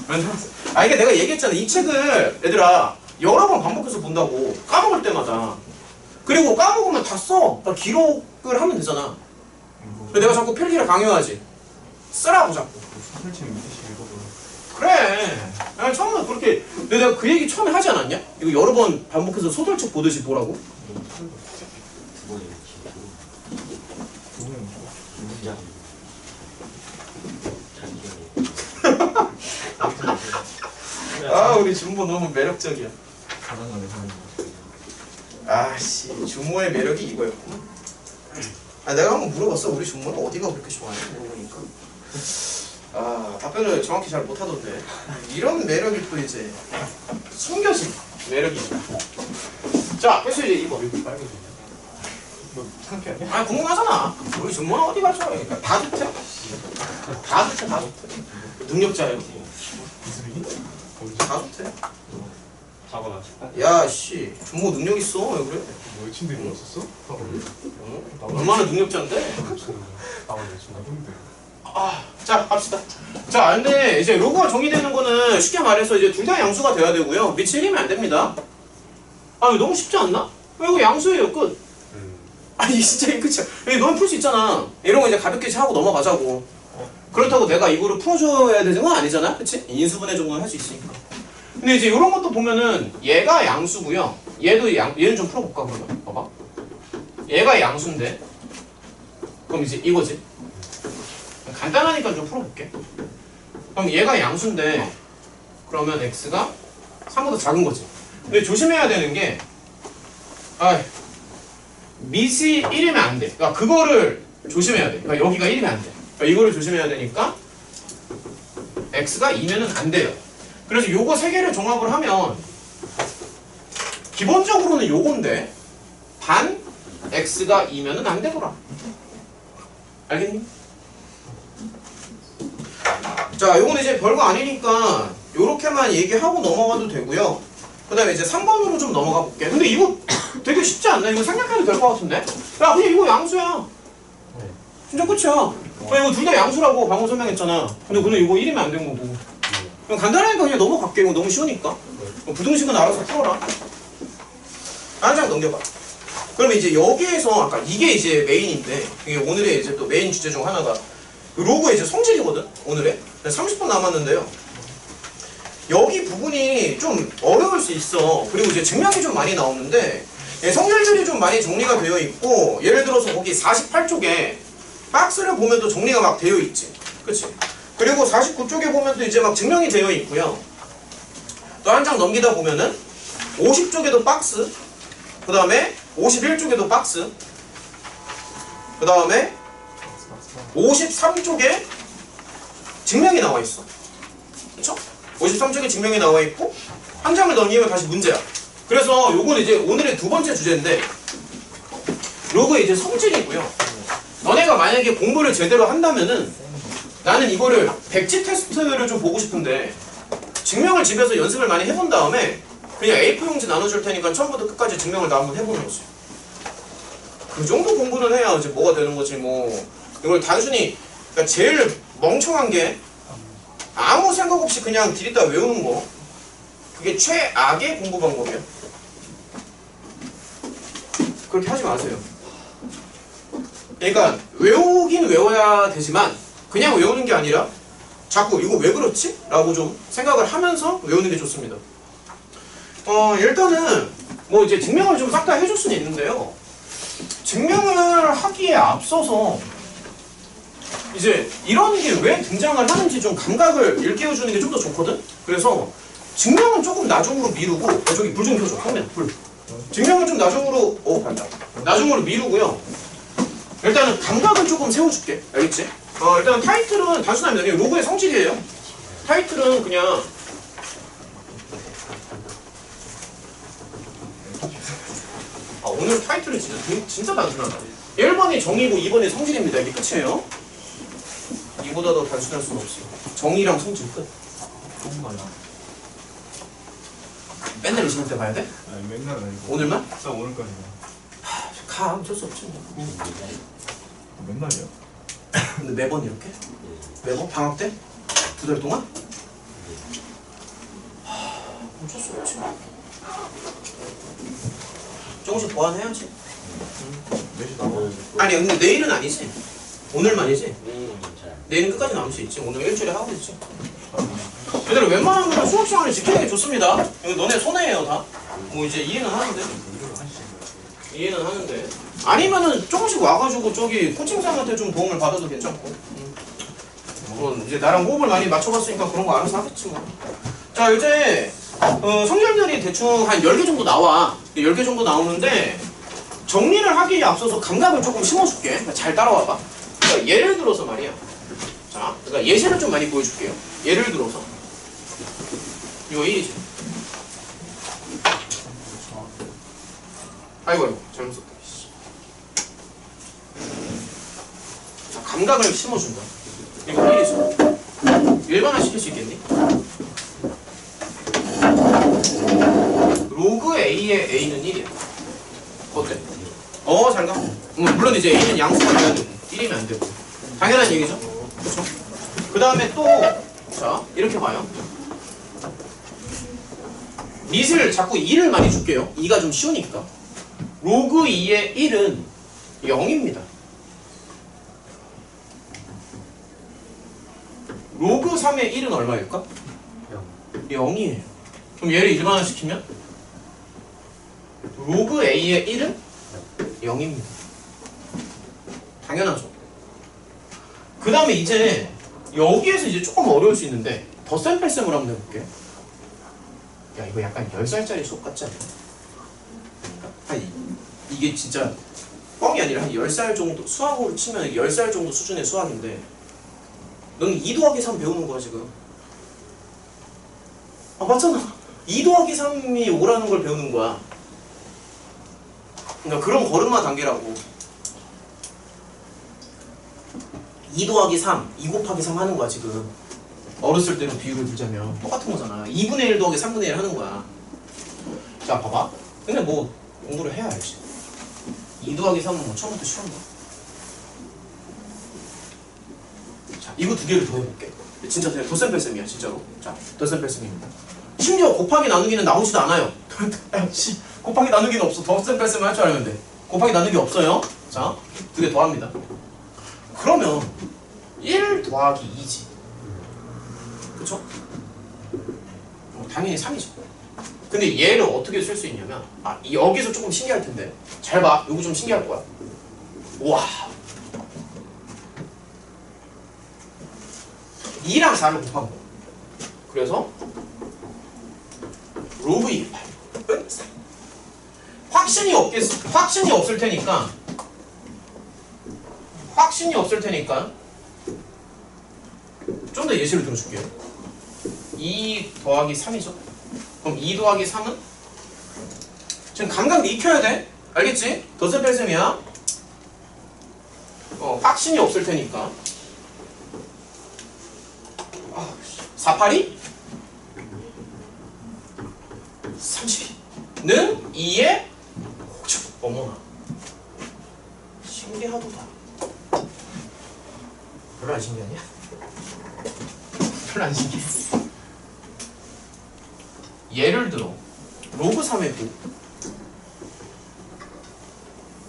맨날 하세요. 아 이게 내가 얘기했잖아. 이 책을 얘들아 여러 번 반복해서 본다고 까먹을 때마다. 그리고 까먹으면 다 써. 다 기록을 하면 되잖아. 근데 내가 자꾸 필기를 강요하지. 쓰라고 자꾸. 소설책 밑에씩 읽어도 그래. 야, 처음에 그렇게 내가 그 얘기 처음에 하지 않았냐? 이거 여러 번 반복해서 소설책 보듯이 보라고? 너무 털고 두 번에 이렇게 보면 문장 장기하게. 아 우리 준모 너무 매력적이야. 가장자리 하는 거. 아씨 준모의 매력이 이거였구나. 아 내가 한번 물어봤어. 우리 준모가 어디가 그렇게 좋아해? 물어보니까 아 답변을 정확히 잘 못하던데 이런 매력이 또 이제 숨겨진 매력이다. 자 그래서 이제 이거 왜 빨개지냐? 너 창피하냐? 아 궁금하잖아. 우리 준모는 어디가 좋아해? 그러니까 다 좋대. 다 좋대 다 좋대. 능력자예요. 이슬이? 다 좋대. 자거나 야씨 준모 능력 있어. 왜 그래? 너 침대 입었었어? 응? 얼마나 능력자인데? 나만 내친다. 나쁜데. 자 갑시다. 자 근데 이제 로그가 정의되는 거는 쉽게 말해서 이제 둘 다 양수가 돼야 되고요. 밑이 1이면 안 됩니다. 아 이거 너무 쉽지 않나? 이거 양수예요 끝. 아니 진짜 이거 끝이야. 이거 너무 풀 수 있잖아. 이런 거 이제 가볍게 하고 넘어가자고. 그렇다고 내가 이거를 풀어줘야 되는 건 아니잖아. 그치? 인수분해 정도는 할 수 있으니까. 근데 이제 이런 것도 보면은 얘가 양수고요. 얘는 좀 풀어볼까 그러면. 봐봐. 얘가 양수인데 그럼 이제 이거지. 간단하니까 좀 풀어볼게. 그럼 얘가 양수인데 그러면 x가 3보다 작은 거지. 근데 조심해야 되는 게 밑이 1이면 안 돼. 그러니까 그거를 조심해야 돼. 그러니까 여기가 1이면 안 돼. 그러니까 이거를 조심해야 되니까 x가 2면은 안 돼요. 그래서 요거 세 개를 종합을 하면 기본적으로는 요건데 반 x가 2면은 안 되더라. 알겠니? 자, 요거는 이제 별거 아니니까 요렇게만 얘기하고 넘어가도 되고요. 그 다음에 이제 3번으로 좀 넘어가 볼게. 근데 이거 되게 쉽지 않나? 이거 생각해도 될 것 같은데? 야, 그냥 이거 양수야. 진짜 끝이야. 야, 이거 둘 다 양수라고 방금 설명했잖아. 근데 그냥 이거 1이면 안 된 거고. 그냥 간단하니까 그냥 넘어갈게. 이거 너무 쉬우니까. 부등식은 알아서 풀어라. 한 장 넘겨봐. 그러면 이제 여기에서 아까 이게 이제 메인인데 이게 오늘의 이제 또 메인 주제 중 하나가 로그의 이제 성질이거든. 오늘의 30분 남았는데요. 여기 부분이 좀 어려울 수 있어. 그리고 이제 증명이 좀 많이 나오는데 성질들이 좀 많이 정리가 되어 있고 예를 들어서 거기 48쪽에 박스를 보면 또 정리가 막 되어 있지. 그치? 그리고 49쪽에 보면 또 이제 막 증명이 되어 있고요. 또 한 장 넘기다 보면은 50쪽에도 박스, 그 다음에 51쪽에도 박스, 그 다음에 53쪽에 증명이 나와 있어. 그쵸? 53쪽에 증명이 나와 있고 한 장을 넘기면 다시 문제야. 그래서 요거는 이제 오늘의 두 번째 주제인데 로그의 이제 성질이고요. 너네가 만약에 공부를 제대로 한다면은 나는 이거를 백지 테스트를 좀 보고 싶은데 증명을 집에서 연습을 많이 해본 다음에 그냥 A4 용지 나눠줄 테니까 처음부터 끝까지 증명을 다 한번 해보는 거지. 그 정도 공부는 해야 이제 뭐가 되는 거지 뭐. 이걸 단순히 그러니까 제일 멍청한 게 아무 생각 없이 그냥 들이다 외우는 거. 그게 최악의 공부 방법이야. 그렇게 하지 마세요. 그러니까 외우긴 외워야 되지만 그냥 외우는 게 아니라 자꾸 이거 왜 그렇지? 라고 좀 생각을 하면서 외우는 게 좋습니다. 일단은 뭐 이제 증명을 좀 싹 다 해줄 수는 있는데요. 증명을 하기에 앞서서 이제 이런 게 왜 등장을 하는지 좀 감각을 일깨워주는 게 좀 더 좋거든? 그래서 증명은 조금 나중으로 미루고 저기 불 좀 켜줘. 화면 불. 증명은 좀 나중으로 봤다. 나중으로 미루고요. 일단은 감각을 조금 세워줄게. 알겠지? 일단 타이틀은 단순합니다. 그냥 로고의 성질이에요. 타이틀은 그냥 오늘 타이틀은 진짜 단순하다. 1번이 정의고 2번이 성질입니다. 이게 끝이에요. 이보다 더 단순할 수는 없어요. 정의랑 성질 끝. 조금만요. 맨날 이 시간 때 봐야 돼? 아니 맨날 아니고. 오늘만? 딱 오늘까지만. 가 어쩔 수 없지 뭐. 맨날이요? 근데 매번 이렇게? 매번? 방학 때? 2달 동안? 어쩔 수 없지 조금씩 보완해야지. 몇시 나와? 아니 근데 내일은 아니지. 오늘만이지. 내일은 괜찮아. 내일은 끝까지 남을 수 있지. 오늘 일주일에 하고 있지. 얘들아 웬만하면 수업 시간을 지키는 게 좋습니다. 이거 너네 손해예요 다. 뭐 이제 이해는 하는데. 이해는 하는데. 아니면은 조금씩 와가지고 저기 코칭상한테 좀 도움을 받아도 괜찮고. 물론 이제 나랑 호흡을 많이 맞춰봤으니까 그런 거 알아서 하겠지 뭐. 자 이제 성질들이 대충 한 10개 정도 나와. 10개 정도 나오는데 정리를 하기에 앞서서 감각을 조금 심어줄게. 그러니까 잘 따라와봐. 그러니까 예를 들어서 말이야. 자, 그러니까 예시를 좀 많이 보여줄게요. 예를 들어서 이거 1이지. 아이고 잘못 썼다. 자, 감각을 심어준다. 이거 1이죠. 일반화 시킬 수 있겠니? 로그 A의 A는 1이야. 어때? 잘 가. 물론 이제 A는 양수가 돼야 되고 1이면 안 되고 당연한 얘기죠. 그렇죠? 그 다음에 또 자 이렇게 봐요. 밑을 자꾸 2를 많이 줄게요. 2가 좀 쉬우니까. 로그 2의 1은 0입니다. 로그 3의 1은 얼마일까? 0이에요. 그럼 얘를 일반화시키면 로그 A의 1은 0입니다. 당연하죠. 그 다음에 이제 여기에서 이제 조금 어려울 수 있는데 덧셈 뺄셈을 한번 해볼게. 야 이거 약간 10살짜리 수업 같지 않아? 아니 이게 진짜 뻥이 아니라 한 10살 정도 수학으로 치면 10살 정도 수준의 수학인데 너는 2 더하기 3 배우는 거야 지금. 아 맞잖아. 2 더하기 3이 5라는 걸 배우는 거야. 그러니까 그런 걸음마 단계라고. 2 더하기 3, 2 곱하기 3 하는 거야 지금. 어렸을 때로 비유를 들자면 똑같은 거잖아. 2분의 1 더하기 3분의 1 하는 거야. 자 봐봐. 근데 뭐 공부를 해야 알지. 2 더하기 3은 뭐 처음부터 쉬운 거야. 자 이거 두 개를 더 해볼게. 진짜 그냥 덧셈 뺄셈이야 진짜로. 자 덧셈 뺄셈입니다. 심지어 곱하기 나누기는 나오지도 않아요. 곱하기 나누기는 없어. 덧셈 뺄셈을 할 줄 알면 돼. 곱하기 나누기 없어요. 자 두 개 더합니다. 그러면 1 더하기 2지. 그쵸? 당연히 3이죠. 근데 얘를 어떻게 쓸 수 있냐면 여기서 조금 신기할 텐데 잘 봐. 이거 좀 신기할 거야. 와 2랑 4를 곱한 거야. 그래서 로그 2, 8 확신이 없을 테니까 좀 더 예시를 들어줄게요. 2 더하기 3이죠. 그럼 2 더하기 3은? 지금 감각 익혀야 돼. 알겠지? 덧셈 뺄셈이야. 확신이 없을 테니까 4, 8이 32는 2의 5죠. 어머나 신기하도다. 별로 안 신기하냐? 별로 안 신기해. 예를 들어 로그 3의 9.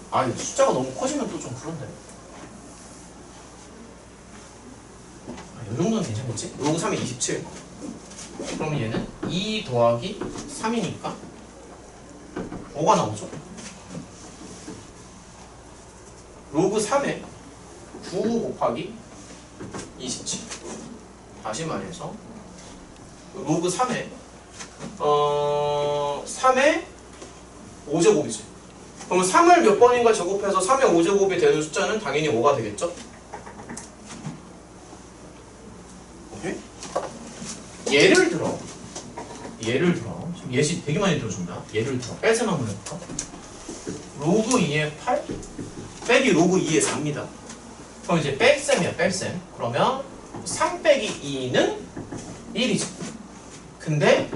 이거 숫자가 너무 커지면 또 좀 그런데. 이 정도는 괜찮겠지? 로그 3의 27. 그러면 얘는 2 더하기 3이니까 5가 나오죠. 로그 3의 9 곱하기 27. 다시 말해서 로그 3의 3의 5제곱이지. 그럼 3을 몇 번인가 제곱해서 3의 5제곱이 되는 숫자는 당연히 5가 되겠죠? 오케이? 예를 들어 지금 예시 되게 많이 들어준다. 예를 들어 뺄셈 한번 해볼까? 로그 2의 8 빼기 로그 2의 4입니다. 그럼 이제 뺄셈이야 뺄셈. 그러면 3 빼기 2는 1이지. 근데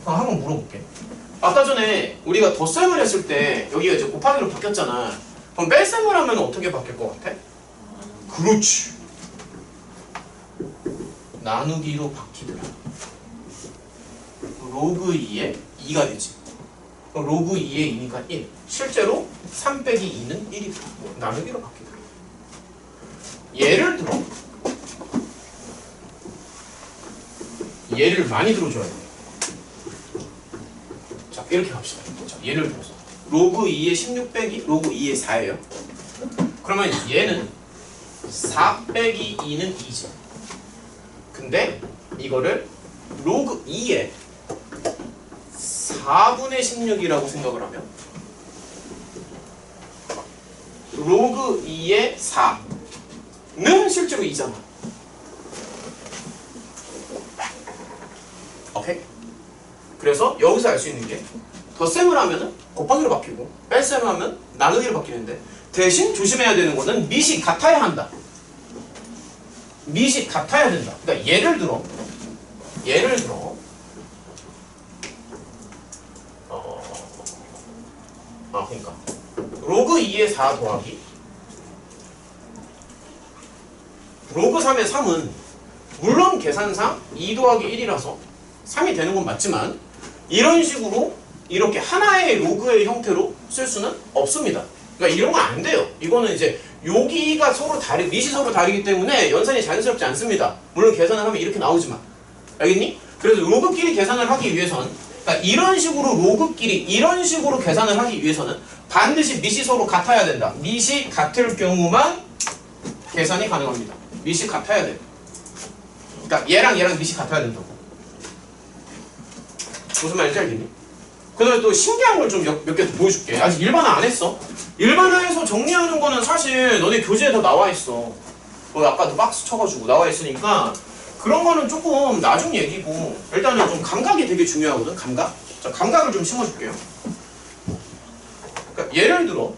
한번 물어볼게. 아까 전에 우리가 덧셈을 했을 때 여기가 이제 곱하기로 바뀌었잖아. 그럼 뺄셈을 하면 어떻게 바뀔 것 같아? 그렇지. 나누기로 바뀌더라. 로그 2에 2가 되지. 그럼 로그 2에 2니까 1. 실제로 3 빼기 2는 1이다. 나누기로 바뀌더라. 예를 들어 예를 많이 들어줘야 돼. 자, 이렇게 갑시다. 자, 예를 들어서 로그 2의 16 빼기 로그 2의 4예요. 그러면 얘는 4 빼기 2는 2지. 근데 이거를 로그 2의 4분의 16이라고 생각을 하면 로그 2의 4는 실제로 2잖아. 오케이? 그래서 여기서 알 수 있는 게 덧셈을 하면은 곱하기로 바뀌고 뺄셈을 하면 나누기로 바뀌는데 대신 조심해야 되는 거는 밑이 같아야 한다. 밑이 같아야 된다. 그러니까 예를 들어 그러니까 로그 2의 4 더하기 로그 3의 3은 물론 계산상 2 더하기 1이라서 3이 되는 건 맞지만 이런 식으로 이렇게 하나의 로그의 형태로 쓸 수는 없습니다. 그러니까 이런 건 안 돼요. 이거는 이제 여기가 서로 밑이 서로 다르기 때문에 연산이 자연스럽지 않습니다. 물론 계산을 하면 이렇게 나오지만 알겠니? 그래서 로그끼리 계산을 하기 위해선 그러니까 이런 식으로 로그끼리 이런 식으로 계산을 하기 위해서는 반드시 밑이 서로 같아야 된다. 밑이 같을 경우만 계산이 가능합니다. 밑이 같아야 돼. 그러니까 얘랑 밑이 같아야 된다고. 무슨 말인지 알겠니? 그 다음에 또 신기한 걸 좀 몇 개 더 보여줄게. 아직 일반화 안 했어. 일반화해서 정리하는 거는 사실 너네 교재에 다 나와 있어. 아까도 박스 쳐가지고 나와 있으니까 그런 거는 조금 나중 얘기고 일단은 좀 감각이 되게 중요하거든. 감각. 자, 감각을 좀 심어줄게요. 그러니까 예를 들어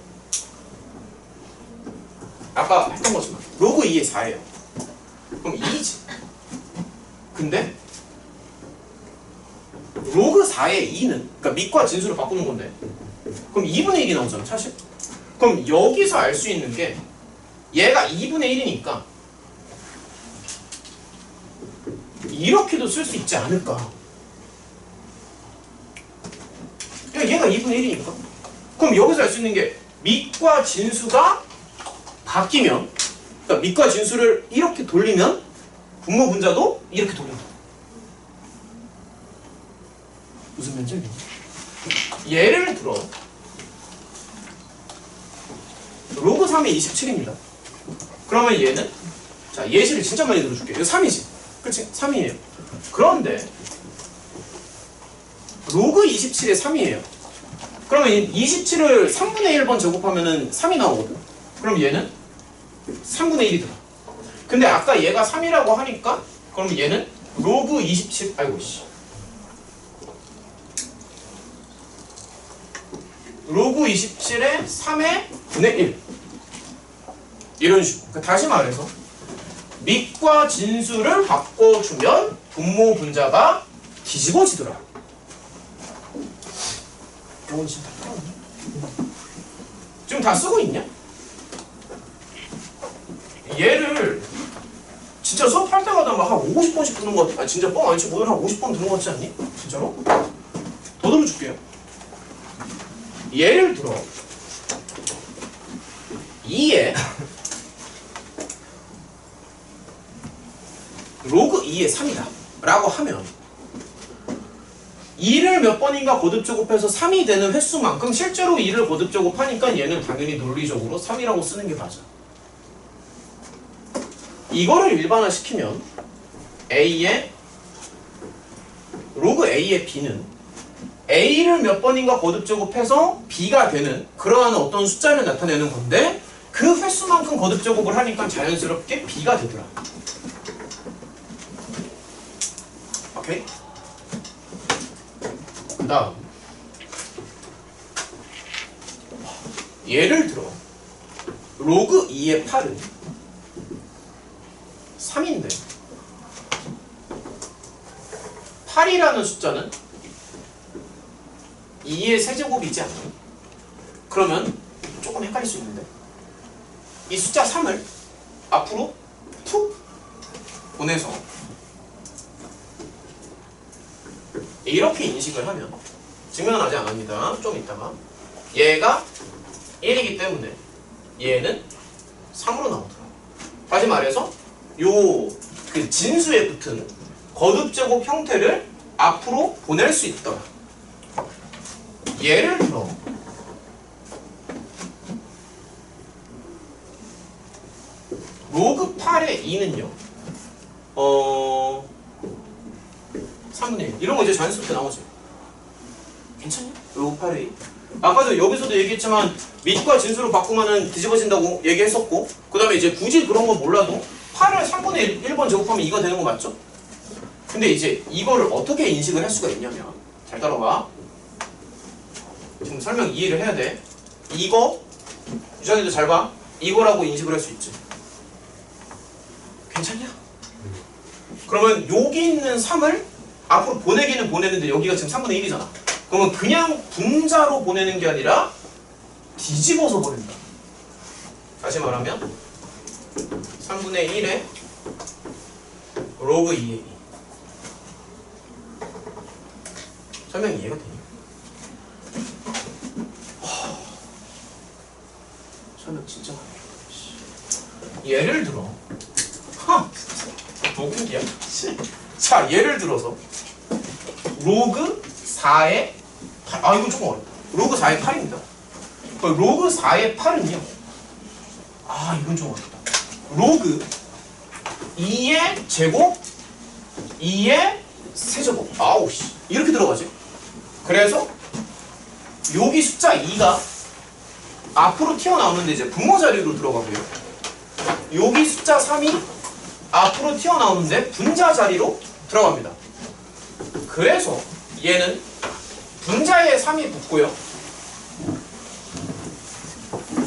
아까 했던 거지만 로그 2의 4예요. 그럼 2지. 근데 로그 4의 2는 그러니까 밑과 진수를 바꾸는 건데 그럼 2분의 1이 나오잖아 사실. 그럼 여기서 알 수 있는 게 얘가 2분의 1이니까 이렇게도 쓸 수 있지 않을까. 얘가 2분의 1이니까 그럼 여기서 알 수 있는 게 밑과 진수가 바뀌면 그러니까 밑과 진수를 이렇게 돌리면 분모 분자도 이렇게 돌린다. 무슨 말인지 알겠니? 예를 들어 로그 3의 27입니다. 그러면 얘는 자 예시를 진짜 많이 들어줄게. 이거 3이지. 그치? 3이에요. 그런데 로그 27의 3이에요. 그러면 27을 3분의 1번 제곱하면은 3이 나오거든. 그럼 얘는 3분의 1이더라. 근데 아까 얘가 3이라고 하니까 그럼 얘는 로그 27 아이고 씨 로그 27의 3의 분의 1 이런 식으로. 그러니까 다시 말해서 밑과 진수를 바꿔주면 분모 분자가 뒤집어지더라. 이건 진짜 지금 다 쓰고 있냐? 얘를 진짜 수업할 때마다 막 한 50번씩 듣는 것 같아. 아 진짜 뻥 아니지? 오늘 한 50번 듣는 것 같지 않니? 진짜로? 더 들어줄게요. 예를 들어 2에 로그 2의 3이다 라고 하면 2를 몇 번인가 거듭 제곱해서 3이 되는 횟수만큼 실제로 2를 거듭 제곱하니까 얘는 당연히 논리적으로 3이라고 쓰는 게 맞아. 이거를 일반화시키면 A의 로그 A의 B는 A를 몇 번인가 거듭 제곱해서 B가 되는 그러한 어떤 숫자를 나타내는 건데 그 횟수만큼 거듭 제곱을 하니까 자연스럽게 B가 되더라. 오케이? 그 다음 예를 들어 로그 2의 8은 3인데 8이라는 숫자는 2의 세제곱이 있지 않나요? 그러면 조금 헷갈릴 수 있는데 이 숫자 3을 앞으로 툭 보내서 이렇게 인식을 하면 증명은 아직 안 합니다. 좀 이따가 얘가 1이기 때문에 얘는 3으로 나오더라고. 다시 말해서 요 그 진수에 붙은 거듭제곱 형태를 앞으로 보낼 수 있더라. 예를 들어 로그 8의 2는요 3분의 1 이런 거 이제 자연스럽게 나오죠. 괜찮냐? 로그 8의 2 아까도 여기서도 얘기했지만 밑과 진수로 바꾸면은 뒤집어진다고 얘기했었고 그 다음에 이제 굳이 그런 거 몰라도 8을 3분의 1번 제곱하면 2가 되는 거 맞죠? 근데 이제 이거를 어떻게 인식을 할 수가 있냐면 잘 따라와. 지금 설명 이해를 해야 돼. 이거 유정이도 잘 봐. 이거라고 인식을 할 수 있지. 괜찮냐? 그러면 여기 있는 3을 앞으로 보내기는 보내는데 여기가 지금 3분의 1이잖아. 그러면 그냥 분자로 보내는 게 아니라 뒤집어서 보낸다. 다시 말하면 3분의 1에 로그 2의 2 설명 이해가 되니? 설명 진짜 많이 해. 예를 들어 녹음기야? 자 예를 들어서 로그 4의 8 이건 조금 어렵다. 로그 4의 8입니다. 로그 4의 8은요 이건 좀 어렵다. 로그 2의 제곱 2의 세제곱 아우씨 이렇게 들어가지. 그래서 여기 숫자 2가 앞으로 튀어나오는데 이제 분모 자리로 들어가고요. 여기 숫자 3이 앞으로 튀어나오는데 분자 자리로 들어갑니다. 그래서 얘는 분자에 3이 붙고요.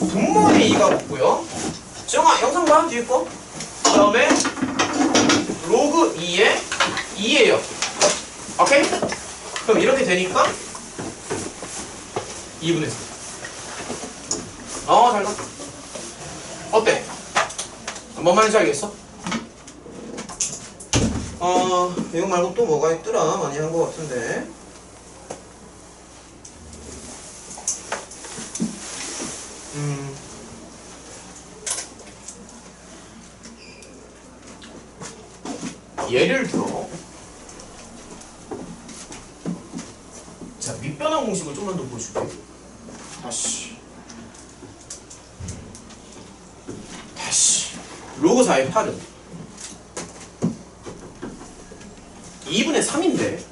분모에 2가 붙고요. 정아 영상 봐 뒤에 거. 그 다음에 로그 2에 2예요. 오케이? 그럼 이렇게 되니까 2분의 3. 잘 가. 어때? 뭔 말인지 알겠어? 이거 말고 또 뭐가 있더라? 많이 한 것 같은데. 예를 들어 자 밑변환 공식을 좀만 더 보여줄게. 다시 로그 4의 8은 2분의 3인데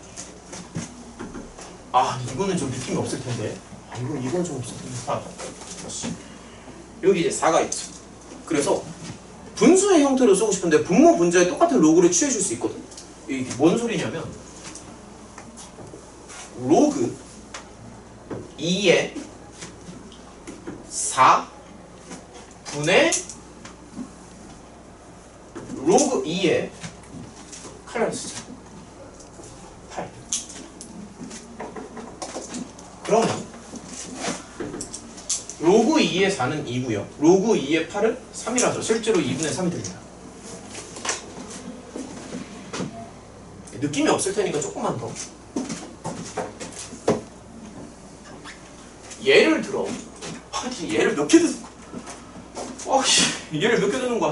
이거는 좀 느낌이 없을 텐데 이건 좀 없을 텐데 다시 여기 이제 4가 있어. 그래서 분수의 형태로 쓰고 싶은데 분모 분자에 똑같은 로그를 취해줄 수 있거든. 이게 뭔 소리냐면 로그 2의 4분의 로그 2의 칼라를 쓰자 8. 그러면 로그 2의 4는 2고요. 로그 2의 8은 3이라서 실제로 2분의 3이 됩니다. 느낌이 없을 테니까 조금만 더. 예를 들어 얘를 몇 개 드는 거야? 얘를 몇 개 드는 거야?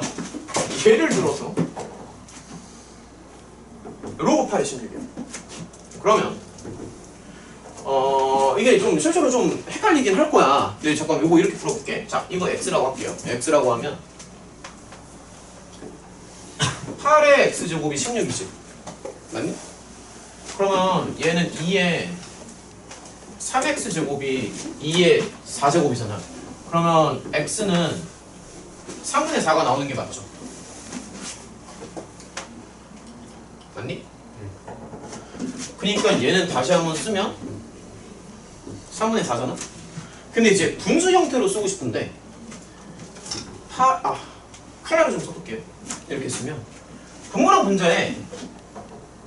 예를 들어서 로그 8의 16이야. 그러면 이게 좀 실제로 좀 헷갈리긴 할 거야. 근데 잠깐 이거 이렇게 풀어볼게. 자, 이거 x라고 할게요. x라고 하면 8의 x제곱이 16이지. 맞니? 그러면 얘는 2의 3x제곱이 2의 4제곱이잖아. 그러면 x는 3분의 4가 나오는 게 맞죠? 맞니? 그러니까 얘는 다시 한번 쓰면 3분의 4잖아? 근데 이제 분수 형태로 쓰고 싶은데 칼라를 좀 써볼게요. 이렇게 쓰면 분모랑 분자에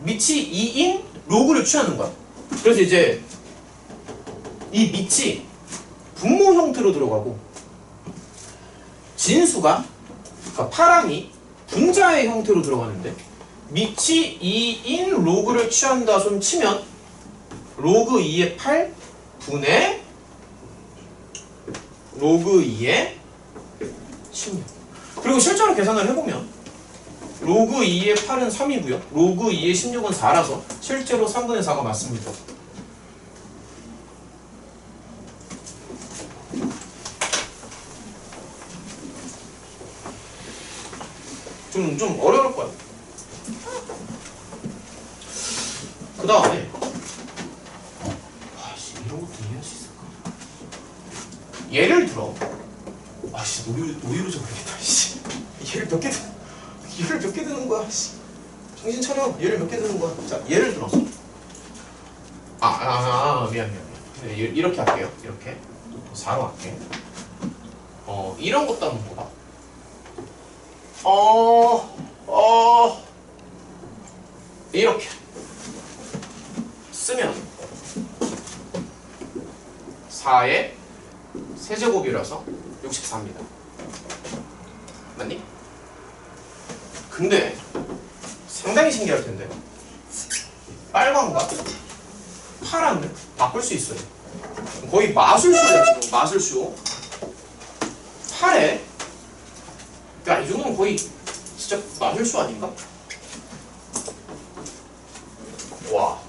밑이 2인 로그를 취하는 거야. 그래서 이제 이 밑이 분모 형태로 들어가고 진수가 그러니까 파랑이 분자의 형태로 들어가는데 밑이 2인 로그를 취한다 손 치면 로그 2의 8 분의 로그 2의 16. 그리고 실제로 계산을 해보면 로그 2의 8은 3이고요. 로그 2의 16은 4라서 실제로 3분의 4가 맞습니다. 좀 어려울 거야. 그 다음에 이런 것도 이해할 수 있을까? 예를 들어 노이로 적어야겠다. 얘를 몇 개 드는 거야? 정신 차려. 얘를 몇 개 드는 거야? 자, 예를 들어서 미안. 네, 이렇게 할게요. 이렇게 4로 할게. 이런 것도 한번 봐봐. 이렇게 쓰면 4의 세제곱이라서 64입니다. 맞니? 근데 상당히 신기할 텐데 빨강과 파랑을 바꿀 수 있어요. 거의 마술쇼야 지금. 마술쇼. 8에 야, 이 정도면 거의 진짜 마술쇼 아닌가? 와.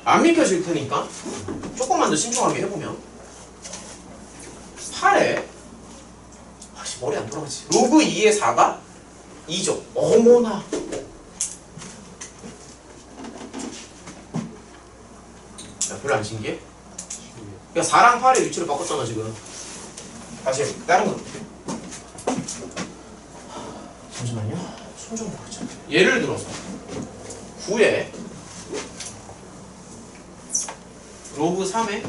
안 믿겨질 테니까 조금만 더 신중하게 해보면 8에 머리 안 돌아가지. 로그 2의 4가 2죠. 어머나. 야, 별로 안 신기해? 그러니까 4랑 8의 위치를 바꿨잖아 지금. 다시 다른 거 볼게. 잠시만요. 손 좀 보자. 예를 들어서 9에 로그 3에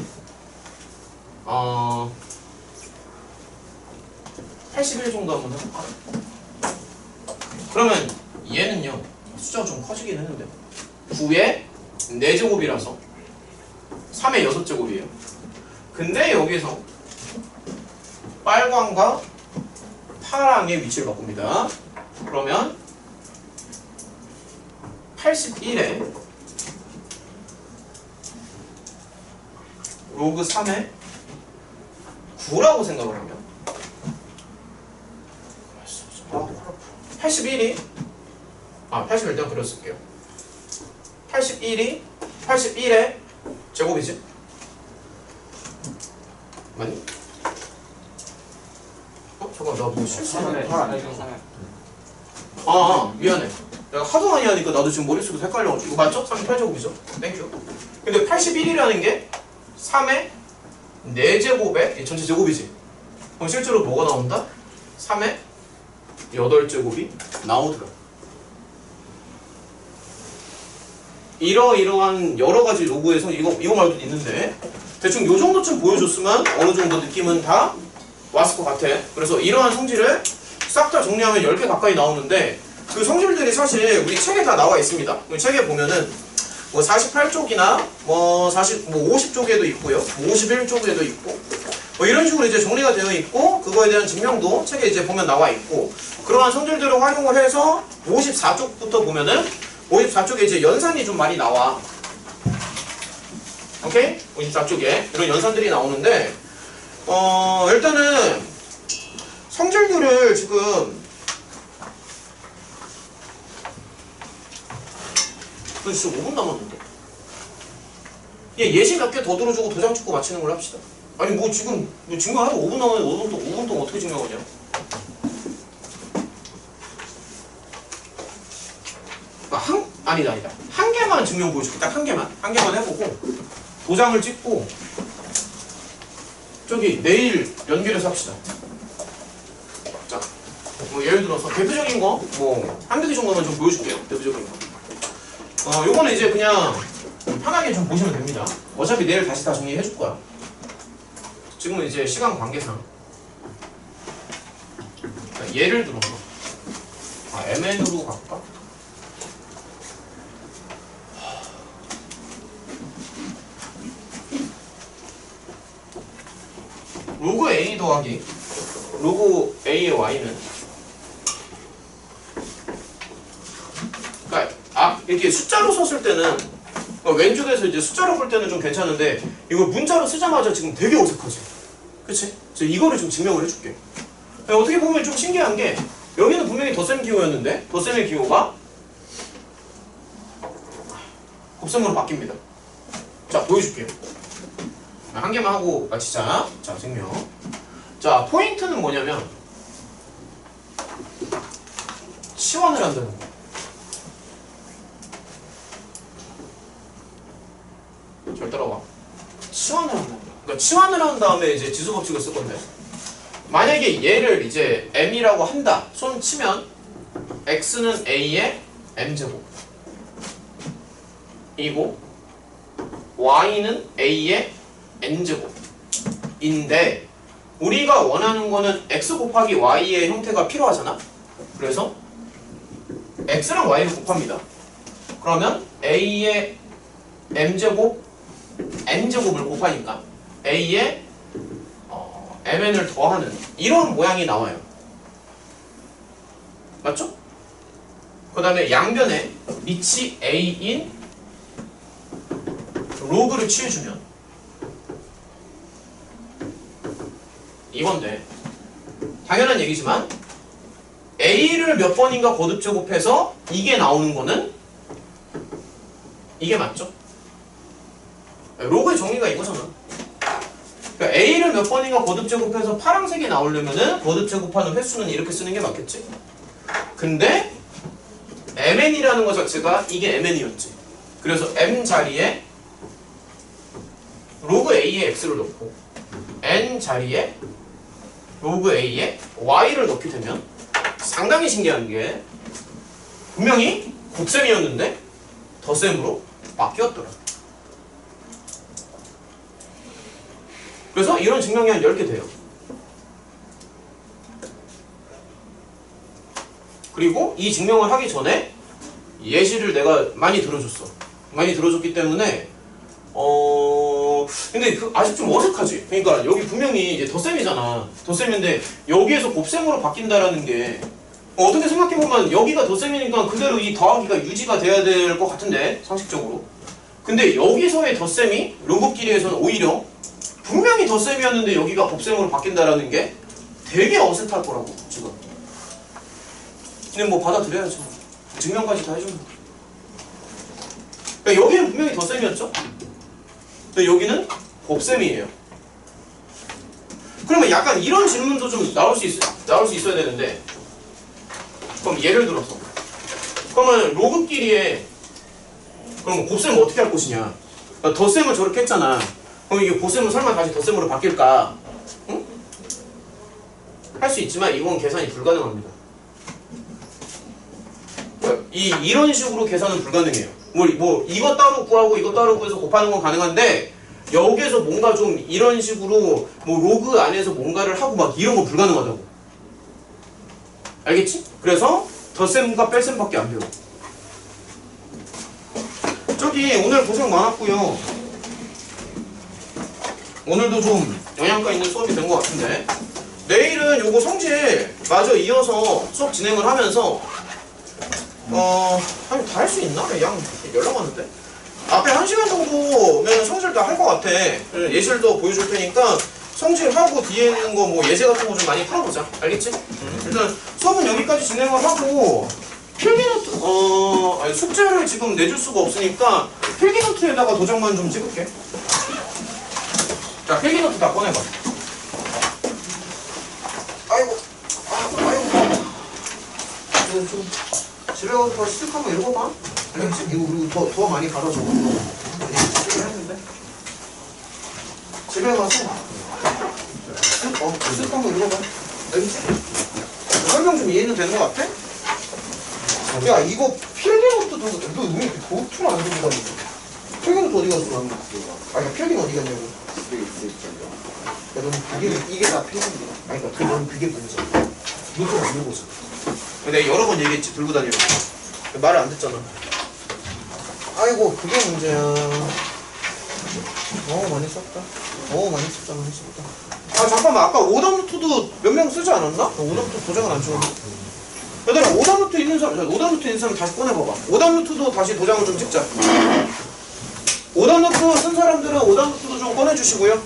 81 정도 한번 해볼까? 그러면 얘는요 숫자가 좀 커지긴 했는데 9의 4제곱이라서 3의 6제곱이에요. 근데 여기서 빨강과 파랑의 위치를 바꿉니다. 그러면 81에 로그 3에 9라고 생각을 하면 81이 80을 일단 그렸을게요. 81이 81의 제곱이지? 맞니? 잠깐 나 뭐 실수했네. 미안해. 내가 하도 많이 하니까 나도 지금 머릿속에서 헷갈려가지고. 이거 맞죠? 38제곱이죠? 땡큐. 근데 81이라는 게 3의 4제곱의 전체 제곱이지. 그럼 실제로 뭐가 나온다? 3의 8제곱이 나오더라. 이러한 여러가지 로그에서 이거 말도 있는데 대충 요 정도쯤 보여줬으면 어느 정도 느낌은 다 왔을 것 같아. 그래서 이러한 성질을 싹 다 정리하면 10개 가까이 나오는데 그 성질들이 사실 우리 책에 다 나와 있습니다. 우리 책에 보면은 뭐 48쪽이나 뭐 50쪽에도 있고요. 뭐 51쪽에도 있고 뭐 이런 식으로 이제 정리가 되어 있고 그거에 대한 증명도 책에 이제 보면 나와 있고 그러한 성질들을 활용을 해서 54쪽부터 보면은 54쪽에 이제 연산이 좀 많이 나와. 오케이? 54쪽에 이런 연산들이 나오는데 일단은 성질들을 지금 진짜 5분 남았는데 예시 몇 개 더 들어주고 도장 찍고 마치는 걸로 합시다. 아니 뭐 지금 증명하고 5분 남았는데 5분 동안 어떻게 증명하냐. 아니다 한 개만 증명 보여줄게. 딱 한 개만 해보고 도장을 찍고 저기 내일 연결해서 합시다. 자, 뭐 예를 들어서 대표적인 거 뭐 한두 개 정도만 좀 보여줄게요. 대표적인 거. 요거는 이제 그냥 편하게 좀 보시면 됩니다. 어차피 내일 다시 다 정리해 줄 거야. 지금은 이제 시간 관계상 예를 들어서 MN으로 갈까? 더하기 로그 A의 Y는 그러니까 이렇게 숫자로 썼을 때는 왼쪽에서 이제 숫자로 볼 때는 좀 괜찮은데 이걸 문자로 쓰자마자 지금 되게 어색하지. 그치? 그래서 이거를 좀 증명을 해줄게. 어떻게 보면 좀 신기한 게 여기는 분명히 덧셈 기호였는데 덧셈의 기호가 곱셈으로 바뀝니다. 자, 보여줄게요. 한 개만 하고 마치자. 자, 증명. 자, 포인트는 뭐냐면 치환을 한다는 거야. 잘 따라와. 치환을 한다는 거야. 그러니까 치환을 한 다음에 이제 지수 법칙을 쓸 건데 만약에 얘를 이제 m이라고 한다. 손 치면 x는 a의 m제곱 이고 y는 a의 n제곱인데 우리가 원하는 거는 x 곱하기 y의 형태가 필요하잖아. 그래서 x랑 y를 곱합니다. 그러면 a의 m제곱 n제곱을 곱하니까 a의 mn을 더하는 이런 모양이 나와요. 맞죠? 그 다음에 양변에 밑이 a인 로그를 취해주면 이건데 당연한 얘기지만 a를 몇 번인가 거듭 제곱해서 이게 나오는 거는 이게 맞죠? 로그의 정의가 이거잖아. 그러니까 a를 몇 번인가 거듭 제곱해서 파란색이 나오려면은 거듭 제곱하는 횟수는 이렇게 쓰는 게 맞겠지? 근데 mn이라는 것 자체가 이게 mn이었지. 그래서 m 자리에 로그 a의 x를 넣고 n 자리에 로그 a의 y를 넣게 되면 상당히 신기한 게 분명히 곱셈이었는데 덧셈으로 바뀌었더라. 그래서 이런 증명이 한 10개 돼요. 그리고 이 증명을 하기 전에 예시를 내가 많이 들어줬어. 많이 들어줬기 때문에 근데 아직 좀 어색하지? 그러니까 여기 분명히 이제 덧셈이잖아. 덧셈인데 여기에서 곱셈으로 바뀐다라는 게 어떻게 생각해보면 여기가 덧셈이니까 그대로 이 더하기가 유지가 돼야 될 것 같은데 상식적으로. 근데 여기서의 덧셈이 로그끼리에서는 오히려 분명히 덧셈이었는데 여기가 곱셈으로 바뀐다라는 게 되게 어색할 거라고 지금. 근데 뭐 받아들여야죠. 증명까지 다 해주면. 그러니까 여기는 분명히 덧셈이었죠? 근데 여기는 곱셈이에요. 그러면 약간 이런 질문도 좀 나올 수 있어야 되는데 그럼 예를 들어서 그러면 로그끼리에 그럼 곱셈을 어떻게 할 것이냐. 그러니까 덧셈을 저렇게 했잖아. 그럼 이게 곱셈은 설마 다시 덧셈으로 바뀔까? 응? 할 수 있지만 이건 계산이 불가능합니다. 그러니까 이런 식으로 계산은 불가능해요. 뭐 이거 따로 구하고 이거 따로 구해서 곱하는 건 가능한데 여기에서 뭔가 좀 이런 식으로 뭐 로그 안에서 뭔가를 하고 막 이런 거 불가능하다고. 알겠지? 그래서 덧셈과 뺄셈밖에 안 배워. 저기 오늘 고생 많았고요. 오늘도 좀 영양가 있는 수업이 된 것 같은데 내일은 요거 성질 마저 이어서 수업 진행을 하면서 아니 다 할 수 있나? 양 연락 왔는데 앞에 1시간 정도면 성질 다 할 것 같아. 예시도 보여줄 테니까 성질하고 뒤에 있는 거 뭐 예제 같은 거 좀 많이 풀어보자. 알겠지? 일단 수업은 여기까지 진행을 하고 필기노트 아니 숙제를 지금 내줄 수가 없으니까 필기노트에다가 도장만 좀 찍을게. 자, 필기노트 다 꺼내봐. 아이고 이거 좀 집에 가서 더 쓱 한번 읽어봐. 알겠지? 이거 그리고 더 많이 받아줘. 쓰긴 했는데 집에 가서 쓱 한번 읽어봐. 알겠지? 설명 좀 이해는 되는 것 같아? 야 이거 필기노트 너 왜 이렇게 도트를 안 들고 다니지? 필기노트 어디 갔어 나는? 아니 필기는 어디 갔냐고. 야 너는 그게 이게 다 필기야. 아니 그러니까 너는 그게 문제야. 노트를 안 읽어서. 내가 여러 번 얘기했지 들고 다니라고. 말을 안 듣잖아. 아이고 그게 문제야. 많이 썼다. 많이 썼다. 아 잠깐만 아까 오답 노트도 몇 명 쓰지 않았나? 오답 노트 도장은 안 찍었나? 얘들아 오답 노트 있는 사람 오답 노트 있는 사람 다시 꺼내봐봐. 오답 노트도 다시 도장을 좀 찍자. 오답 노트 쓴 사람들은 오답 노트도 좀 꺼내주시고요.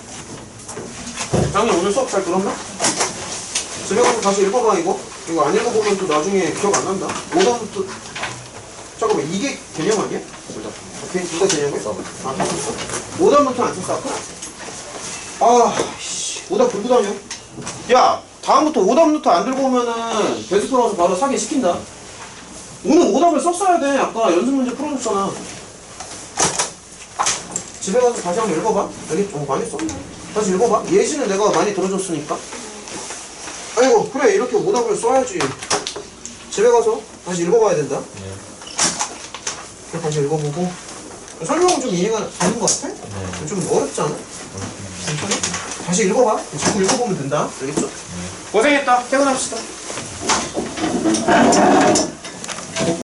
장님 오늘 수업 잘 들었나? 집에 가서 다시 읽어봐 이거. 이거 안 읽어보면 또 나중에 기억 안 난다. 오답 노트 잠깐만 이게 개념 아니야? 오케이 누가 개념이야? 아 썼어. 오답 노트 안 썼어 아까? 씨 오답 들고 다녀. 야 다음부터 오답 노트 안 들고 오면은 데스크 가서 바로 사기 시킨다. 오늘 오답을 썼어야 돼. 아까 연습 문제 풀어줬잖아. 집에 가서 다시 한번 읽어봐. 여기 좀 많이 썼네. 다시 읽어봐. 예시는 내가 많이 들어줬으니까. 아이고 그래 이렇게 오답을 써야지. 집에 가서 다시 읽어봐야 된다. 다시 읽어보고 설명은 좀 이해가 되는 것 같아? 좀 어렵지 않아? 괜찮아? 다시 읽어봐. 자꾸 읽어보면 된다. 알겠죠? 고생했다. 퇴근합시다.